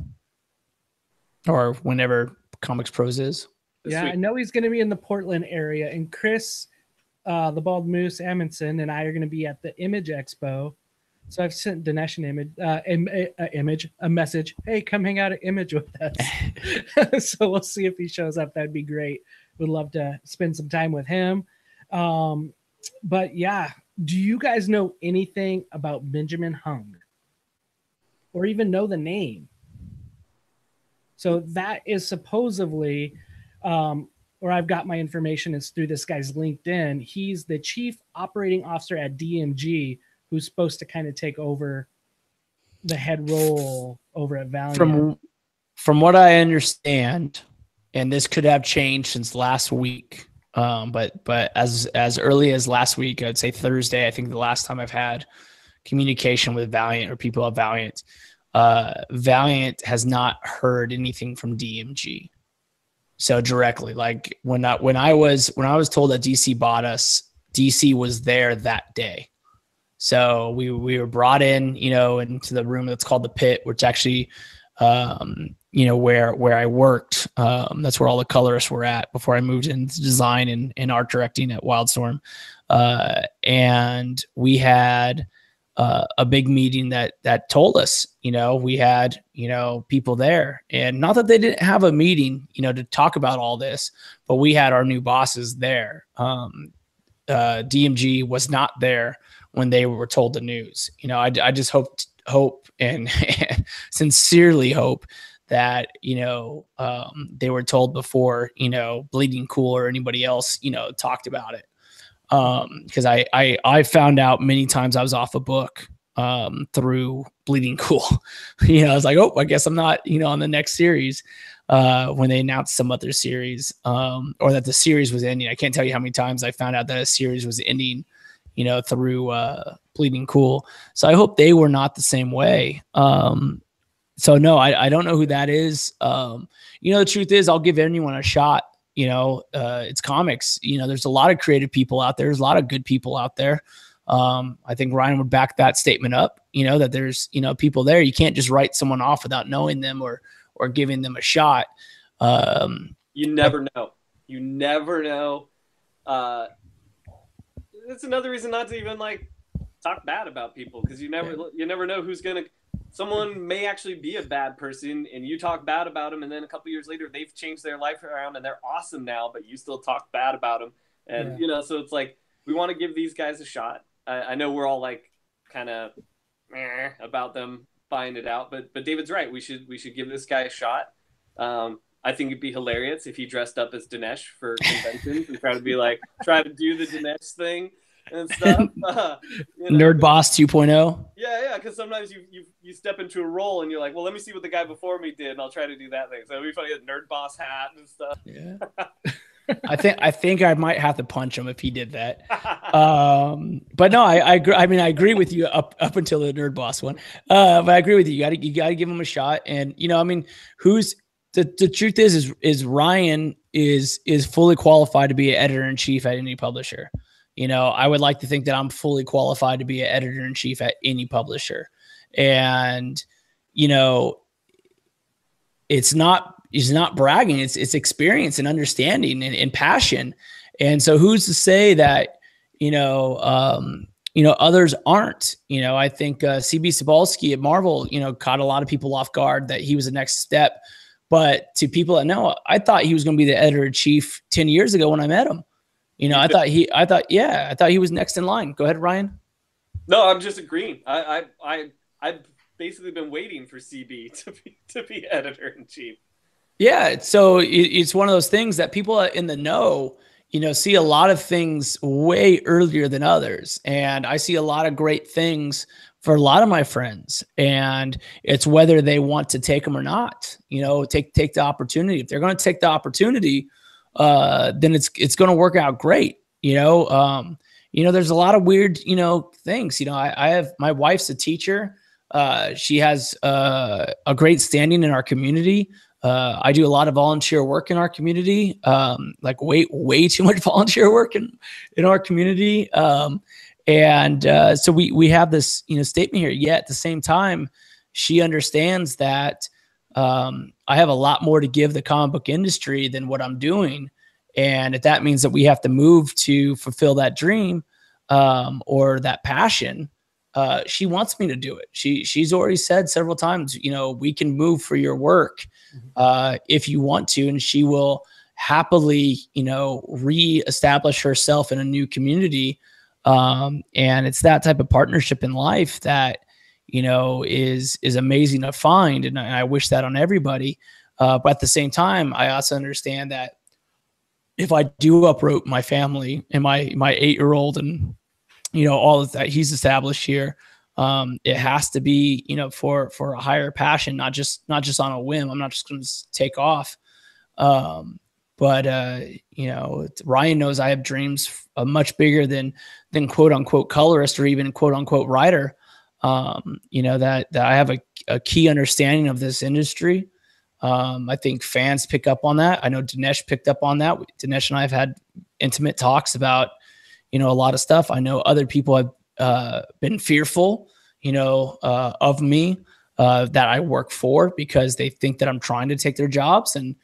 or whenever Comics Pros is. Yeah, I know he's going to be in the Portland area, and Chris, the Bald Moose Amundsen, and I are going to be at the Image Expo. So I've sent Dinesh a message. Hey, come hang out at Image with us. So we'll see if he shows up. That'd be great. Would love to spend some time with him. But yeah, do you guys know anything about Benjamin Hung, or even know the name? So that is supposedly, where I've got my information is through this guy's LinkedIn. He's the chief operating officer at DMG, who's supposed to kind of take over the head role over at Valiant. From what I understand, and this could have changed since last week, but as early as last week, I'd say Thursday, I think the last time I've had communication with Valiant or people at Valiant, Valiant has not heard anything from DMG. So directly, like when I was told that DC bought us, DC was there that day. So we were brought in, you know, into the room that's called the Pit, which actually, you know, where I worked. That's where all the colorists were at before I moved into design and art directing at Wildstorm. And we had a big meeting that told us, you know, we had, you know, people there, and not that they didn't have a meeting, you know, to talk about all this, but we had our new bosses there. DMG was not there when they were told the news. You know, I just hope and sincerely hope that, you know, they were told before, you know, Bleeding Cool or anybody else, you know, talked about it. Because I found out many times I was off a book through Bleeding Cool. You know, I was like, oh, I guess I'm not, you know, on the next series when they announced some other series or that the series was ending. I can't tell you how many times I found out that a series was ending, you know, through Bleeding Cool. So I hope they were not the same way. So no, I don't know who that is. You know, the truth is I'll give anyone a shot. You know, it's comics. You know, there's a lot of creative people out there. There's a lot of good people out there. I think Ryan would back that statement up, you know, that there's, you know, people there. You can't just write someone off without knowing them or giving them a shot. You never know. You never know. It's another reason not to even like talk bad about people, because you never know who's gonna someone may actually be a bad person and you talk bad about them, and then a couple years later they've changed their life around and they're awesome now, but you still talk bad about them. And you know, so it's like we want to give these guys a shot. I know we're all like kind of about them buying it out, but David's right. We should give this guy a shot. I think it'd be hilarious if he dressed up as Dinesh for conventions and try to do the Dinesh thing and stuff. You know? Nerd Boss 2.0. Yeah, because sometimes you step into a role and you're like, well, let me see what the guy before me did, and I'll try to do that thing. So it'd be funny, a Nerd Boss hat and stuff. Yeah. I think I might have to punch him if he did that. But no, I agree. I mean, I agree with you up until the Nerd Boss one. But I agree with you. You got to give him a shot. And you know, I mean, the truth is Ryan is fully qualified to be an editor-in-chief at any publisher. You know, I would like to think that I'm fully qualified to be an editor-in-chief at any publisher. And you know, he's not bragging. It's experience and understanding and passion. And so who's to say that, you know, others aren't. You know, I think CB Cebulski at Marvel, you know, caught a lot of people off guard that he was the next step. But to people that know, I thought he was going to be the editor-in-chief 10 years ago when I met him. You know, I thought he was next in line. Go ahead, Ryan. No, I'm just agreeing. I've basically been waiting for CB to be editor-in-chief. Yeah, so it's one of those things that people in the know, you know, see a lot of things way earlier than others. And I see a lot of great things for a lot of my friends. And it's whether they want to take them or not, you know, take the opportunity. If they're going to take the opportunity, then it's going to work out great. You know, there's a lot of weird, you know, things. You know, I have, my wife's a teacher. She has a great standing in our community. I do a lot of volunteer work in our community, like way too much volunteer work in our community. So we have this, you know, statement here. Yet at the same time, she understands that I have a lot more to give the comic book industry than what I'm doing. And if that means that we have to move to fulfill that dream or that passion, she wants me to do it. She's already said several times, you know, we can move for your work if you want to, and she will happily, you know, reestablish herself in a new community. And it's that type of partnership in life that, you know, is amazing to find, and I wish that on everybody. But at the same time, I also understand that if I do uproot my family and my 8-year-old and, you know, all of that he's established here, it has to be, you know, for a higher passion, not just on a whim. I'm not just going to take off. But you know, Ryan knows I have dreams much bigger than quote unquote colorist or even quote unquote writer. You know, that I have a key understanding of this industry. I think fans pick up on that. I know Dinesh picked up on that. Dinesh and I have had intimate talks about, you know, a lot of stuff. I know other people have been fearful, you know, of me that I work for, because they think that I'm trying to take their jobs. And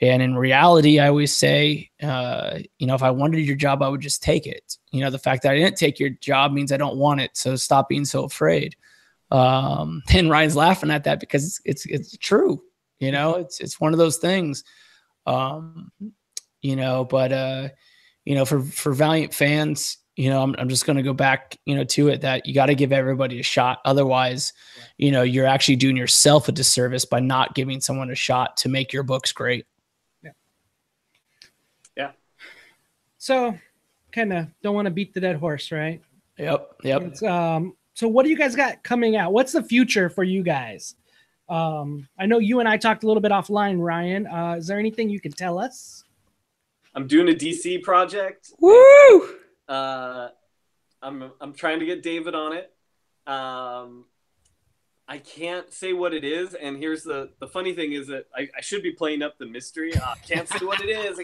in reality, I always say, you know, if I wanted your job, I would just take it. You know, the fact that I didn't take your job means I don't want it. So stop being so afraid. And Ryan's laughing at that because it's true. You know, it's one of those things, you know, but, you know, for Valiant fans, you know, I'm just going to go back, you know, to it, that you got to give everybody a shot. Otherwise, you know, you're actually doing yourself a disservice by not giving someone a shot to make your books great. Yeah. So kind of don't want to beat the dead horse, right? Yep. So what do you guys got coming out? What's the future for you guys? I know you and I talked a little bit offline, Ryan. Is there anything you can tell us? I'm doing a DC project. Woo! I'm trying to get David on it. I can't say what it is, and here's the funny thing is that I should be playing up the mystery. I can't say what it is,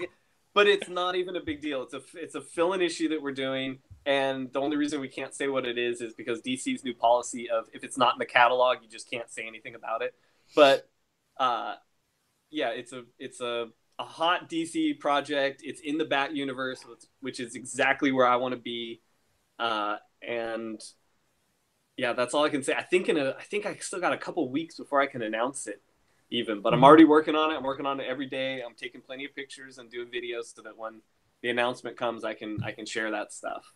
but it's not even a big deal. It's a fill-in issue that we're doing, and the only reason we can't say what it is because DC's new policy of if it's not in the catalog, you just can't say anything about it. But yeah, it's a hot DC project. It's in the Bat universe, which is exactly where I want to be. And yeah, that's all I can say. I think I still got a couple weeks before I can announce it, even. But I'm already working on it. I'm working on it every day. I'm taking plenty of pictures and doing videos so that when the announcement comes, I can share that stuff.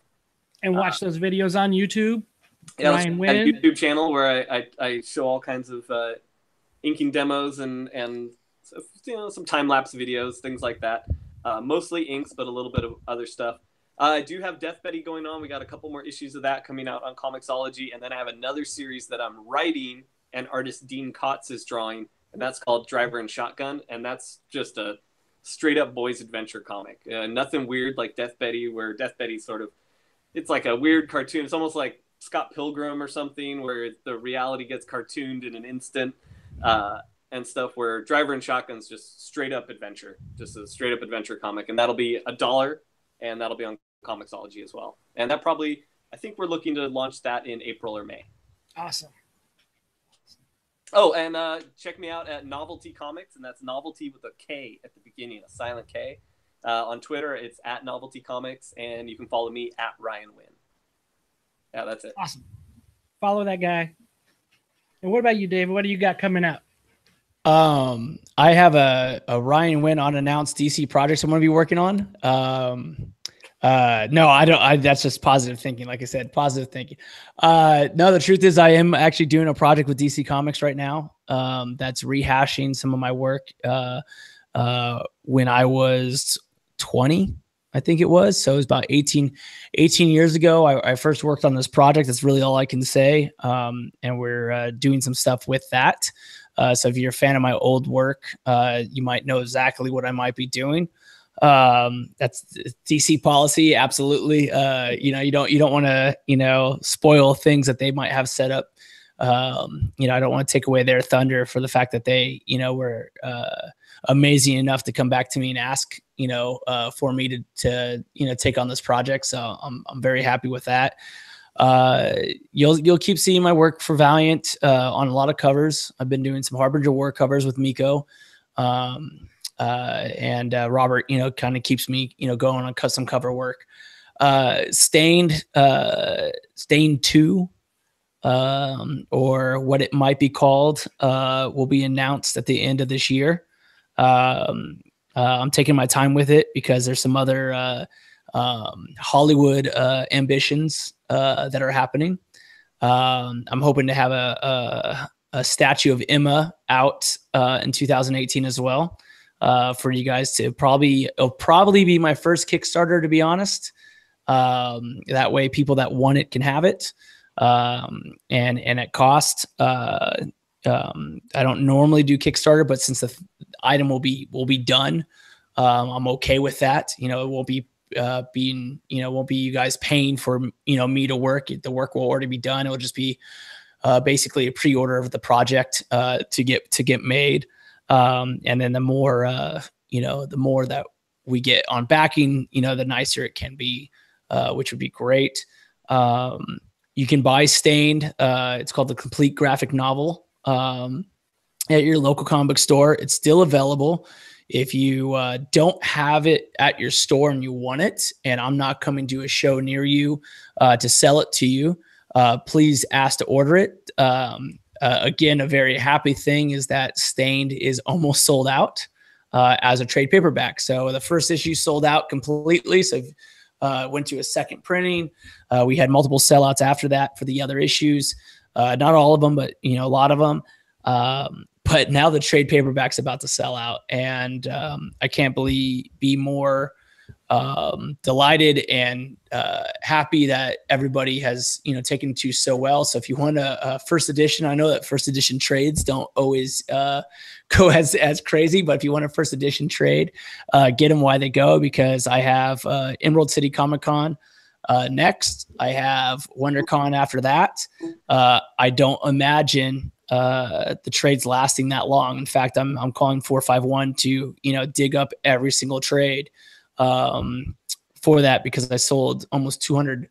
And watch those videos on YouTube. Yeah, Ryan Winn. a YouTube channel where I show all kinds of inking demos and some time lapse videos, things like that. Mostly inks, but a little bit of other stuff. I do have Death Betty going on. We got a couple more issues of that coming out on Comixology, and then I have another series that I'm writing and artist Dean Kotz is drawing, and that's called Driver and Shotgun, and that's just a straight up boys adventure comic. Nothing weird like Death Betty, where Death Betty's sort of, it's like a weird cartoon. It's almost like Scott Pilgrim or something, where the reality gets cartooned in an instant, and stuff. Where Driver and Shotgun's just straight up adventure, just a straight up adventure comic, and that'll be $1, and that'll be on Comixology as well. And that probably, I think we're looking to launch that in April or May. Awesome. Oh, and check me out at Novelty Comics, and that's Novelty with a K at the beginning, a silent K. On Twitter, it's at Novelty Comics, and you can follow me at Ryan Winn. Yeah, that's it. Awesome. Follow that guy. And what about you, David? What do you got coming up? I have a Ryan Winn unannounced DC project I'm going to be working on. No, I don't. That's just positive thinking. Like I said, positive thinking. No, the truth is I am actually doing a project with DC Comics right now. That's rehashing some of my work, when I was 20, I think it was. So it was about 18 years ago. I first worked on this project. That's really all I can say. And we're doing some stuff with that. So if you're a fan of my old work, you might know exactly what I might be doing. That's DC policy. Absolutely. You don't want to, spoil things that they might have set up. I don't want to take away their thunder for the fact that they, were, amazing enough to come back to me and ask, for me to take on this project. So I'm very happy with that. You'll keep seeing my work for Valiant, on a lot of covers. I've been doing some Harbinger War covers with Miko. And Robert, kind of keeps me, going on custom cover work. Stained 2, or what it might be called, will be announced at the end of this year. I'm taking my time with it because there's some other Hollywood ambitions that are happening. I'm hoping to have a statue of Emma out in 2018 as well. For you guys to it'll probably be my first Kickstarter, to be honest. That way people that want it can have it. And at cost, I don't normally do Kickstarter, but since the item will be done, I'm okay with that. It won't be won't be you guys paying for, me to work. The work will already be done. It'll just be basically a pre-order of the project to get made. And then the more that we get on backing, the nicer it can be, which would be great. You can buy Stained. It's called the Complete Graphic Novel, at your local comic book store. It's still available. If you don't have it at your store and you want it, and I'm not coming to a show near you to sell it to you, please ask to order it. Again, a very happy thing is that Stained is almost sold out as a trade paperback. So the first issue sold out completely. So went to a second printing. We had multiple sellouts after that for the other issues. Not all of them, but a lot of them. But now the trade paperback's about to sell out, and I can't be more delighted and happy that everybody has taken to so well. So if you want a first edition, I know that first edition trades don't always go as crazy, but if you want a first edition trade, get them while they go, because I have Emerald City Comic Con next. I have WonderCon after that. I don't imagine the trade's lasting that long. In fact, I'm calling 451 to dig up every single trade for that, because I sold almost 200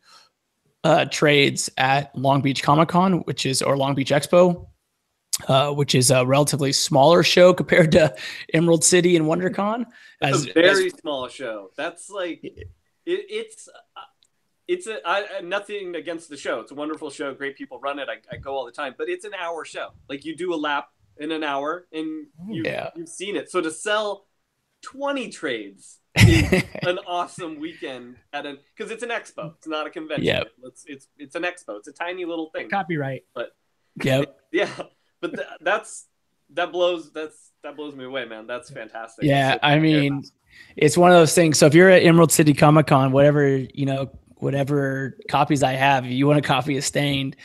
trades at Long Beach Comic Con, or Long Beach Expo, which is a relatively smaller show compared to Emerald City and WonderCon. It's a very small show. That's like it's it's nothing against the show. It's a wonderful show. Great people run it. I go all the time, but it's an hour show. Like you do a lap in an hour and you've seen it. So to sell 20 trades is an awesome weekend because it's an expo. It's not a convention. Yep. It's an expo. It's a tiny little thing. Copyright. But yep. Yeah. But that blows me away, man. That's fantastic. Yeah. I mean, it's one of those things. So if you're at Emerald City Comic Con, whatever copies I have, if you want a copy of Stained,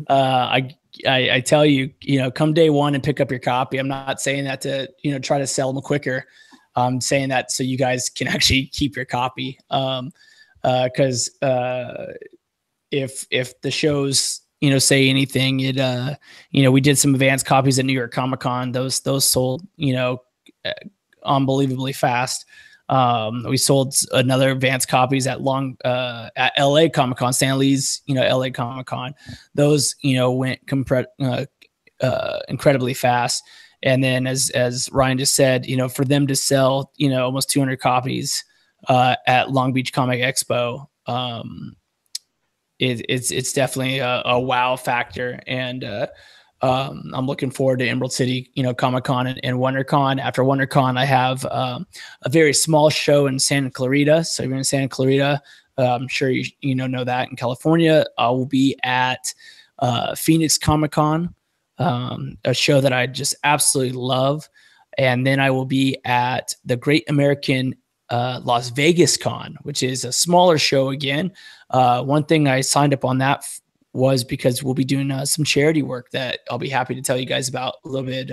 I tell you, come day one and pick up your copy. I'm not saying that to, try to sell them quicker. I'm saying that so you guys can actually keep your copy. Cause if the shows, say anything, we did some advanced copies at New York Comic Con. Those sold, unbelievably fast. We sold another advanced copies at LA Comic Con, Stan Lee's, LA Comic Con. Those, went incredibly fast. And then as Ryan just said, for them to sell, almost 200 copies at Long Beach Comic Expo, it's definitely a wow factor. And I'm looking forward to Emerald City, Comic Con and WonderCon. After WonderCon, I have a very small show in Santa Clarita. So if you're in Santa Clarita, I'm sure you know that in California. I will be at Phoenix Comic Con, a show that I just absolutely love. And then I will be at the Great American Las Vegas Con, which is a smaller show again. One thing I signed up on that was because we'll be doing some charity work that I'll be happy to tell you guys about a little bit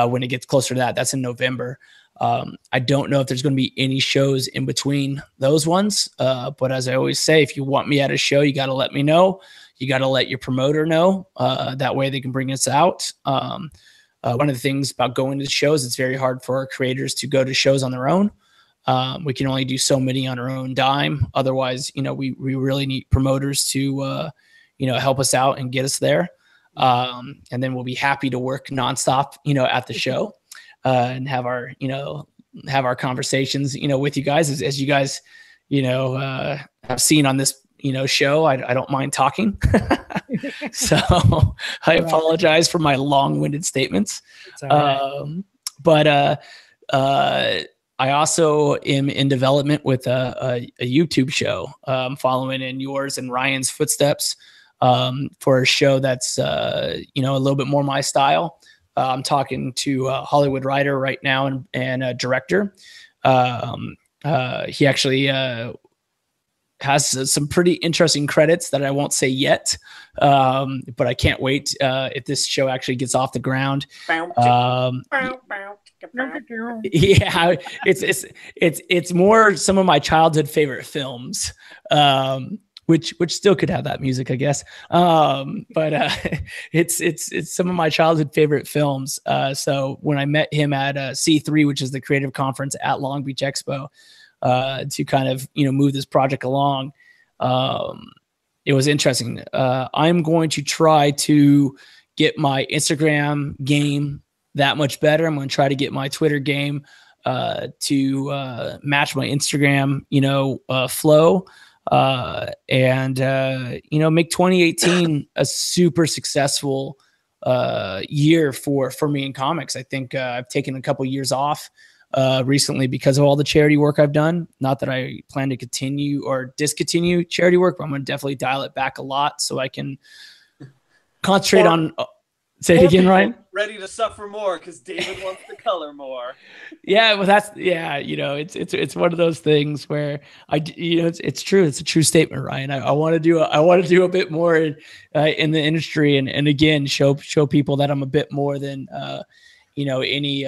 when it gets closer to that. That's in November. I don't know if there's going to be any shows in between those ones. But as I always say, if you want me at a show, you got to let me know. You got to let your promoter know. That way they can bring us out. One of the things about going to shows, it's very hard for our creators to go to shows on their own. We can only do so many on our own dime. Otherwise, we really need promoters to, help us out and get us there. And then we'll be happy to work nonstop, at the show, and have our conversations, with you guys as you guys, have seen on this, show. I don't mind talking. So I apologize for my long-winded statements. But I also am in development with a YouTube show, following in yours and Ryan's footsteps, for a show that's, a little bit more my style. I'm talking to a Hollywood writer right now and a director. He actually has some pretty interesting credits that I won't say yet, but I can't wait if this show actually gets off the ground. Yeah, it's more some of my childhood favorite films, which still could have that music, I guess. But it's some of my childhood favorite films. So when I met him at C3, which is the creative conference at Long Beach Expo, to kind of move this project along, it was interesting. I'm going to try to get my Instagram game that much better. I'm going to try to get my Twitter game to match my Instagram, flow, and make 2018 a super successful year for me in comics. I think I've taken a couple years off recently because of all the charity work I've done. Not that I plan to continue or discontinue charity work, but I'm going to definitely dial it back a lot so I can concentrate on. Say it again, Ryan. Ready to suffer more because David wants to color more. Yeah, well, it's one of those things where it's true. It's a true statement, Ryan. I want to do a bit more in the industry, and again show people that I'm a bit more than any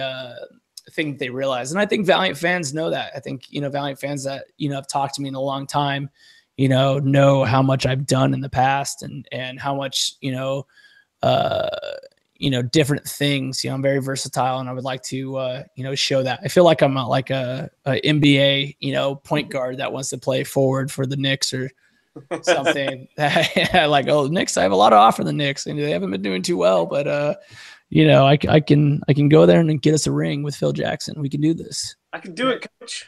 thing that they realize. And I think Valiant fans know that. I think Valiant fans that have talked to me in a long time, know how much I've done in the past and how much different things. I'm very versatile, and I would like to, show that. I feel like I'm not like a NBA, point guard that wants to play forward for the Knicks or something. Like, oh, Knicks, I have a lot to offer the Knicks, and they haven't been doing too well, but I can go there and get us a ring with Phil Jackson. We can do this. I can do it, coach.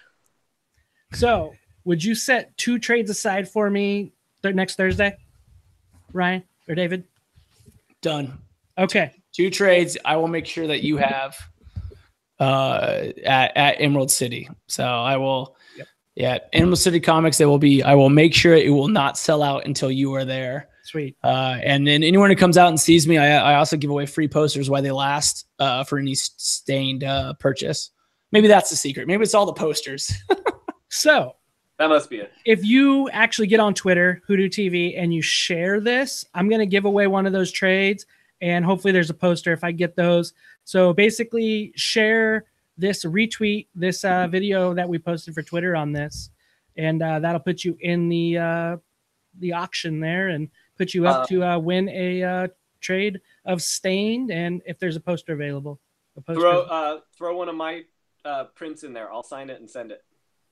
So would you set 2 trades aside for me next Thursday, Ryan or David? Done. Okay. 2 trades. I will make sure that you have at Emerald City. So I will. Yep. Yeah, Emerald City Comics. I will make sure it will not sell out until you are there. Sweet. And then anyone who comes out and sees me, I also give away free posters while they last for any Stained purchase. Maybe that's the secret. Maybe it's all the posters. So that must be it. If you actually get on Twitter, WhoDooTV, and you share this, I'm going to give away one of those trades, and hopefully there's a poster if I get those. So basically share this, retweet this video that we posted for Twitter on this, and that'll put you in the auction there and put you up to win a trade of Stained, and if there's a poster available. Throw one of my prints in there. I'll sign it and send it.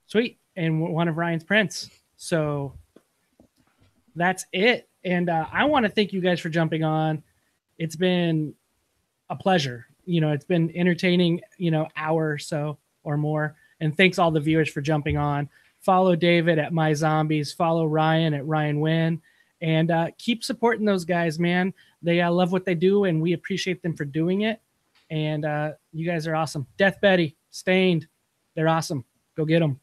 Sweet. And one of Ryan's prints. So that's it. And I want to thank you guys for jumping on. It's been a pleasure. It's been entertaining, hour or so or more. And thanks all the viewers for jumping on. Follow David at My Zombies. Follow Ryan at Ryan Winn. And keep supporting those guys, man. They love what they do, and we appreciate them for doing it. And you guys are awesome. Death Betty, Stained, they're awesome. Go get them.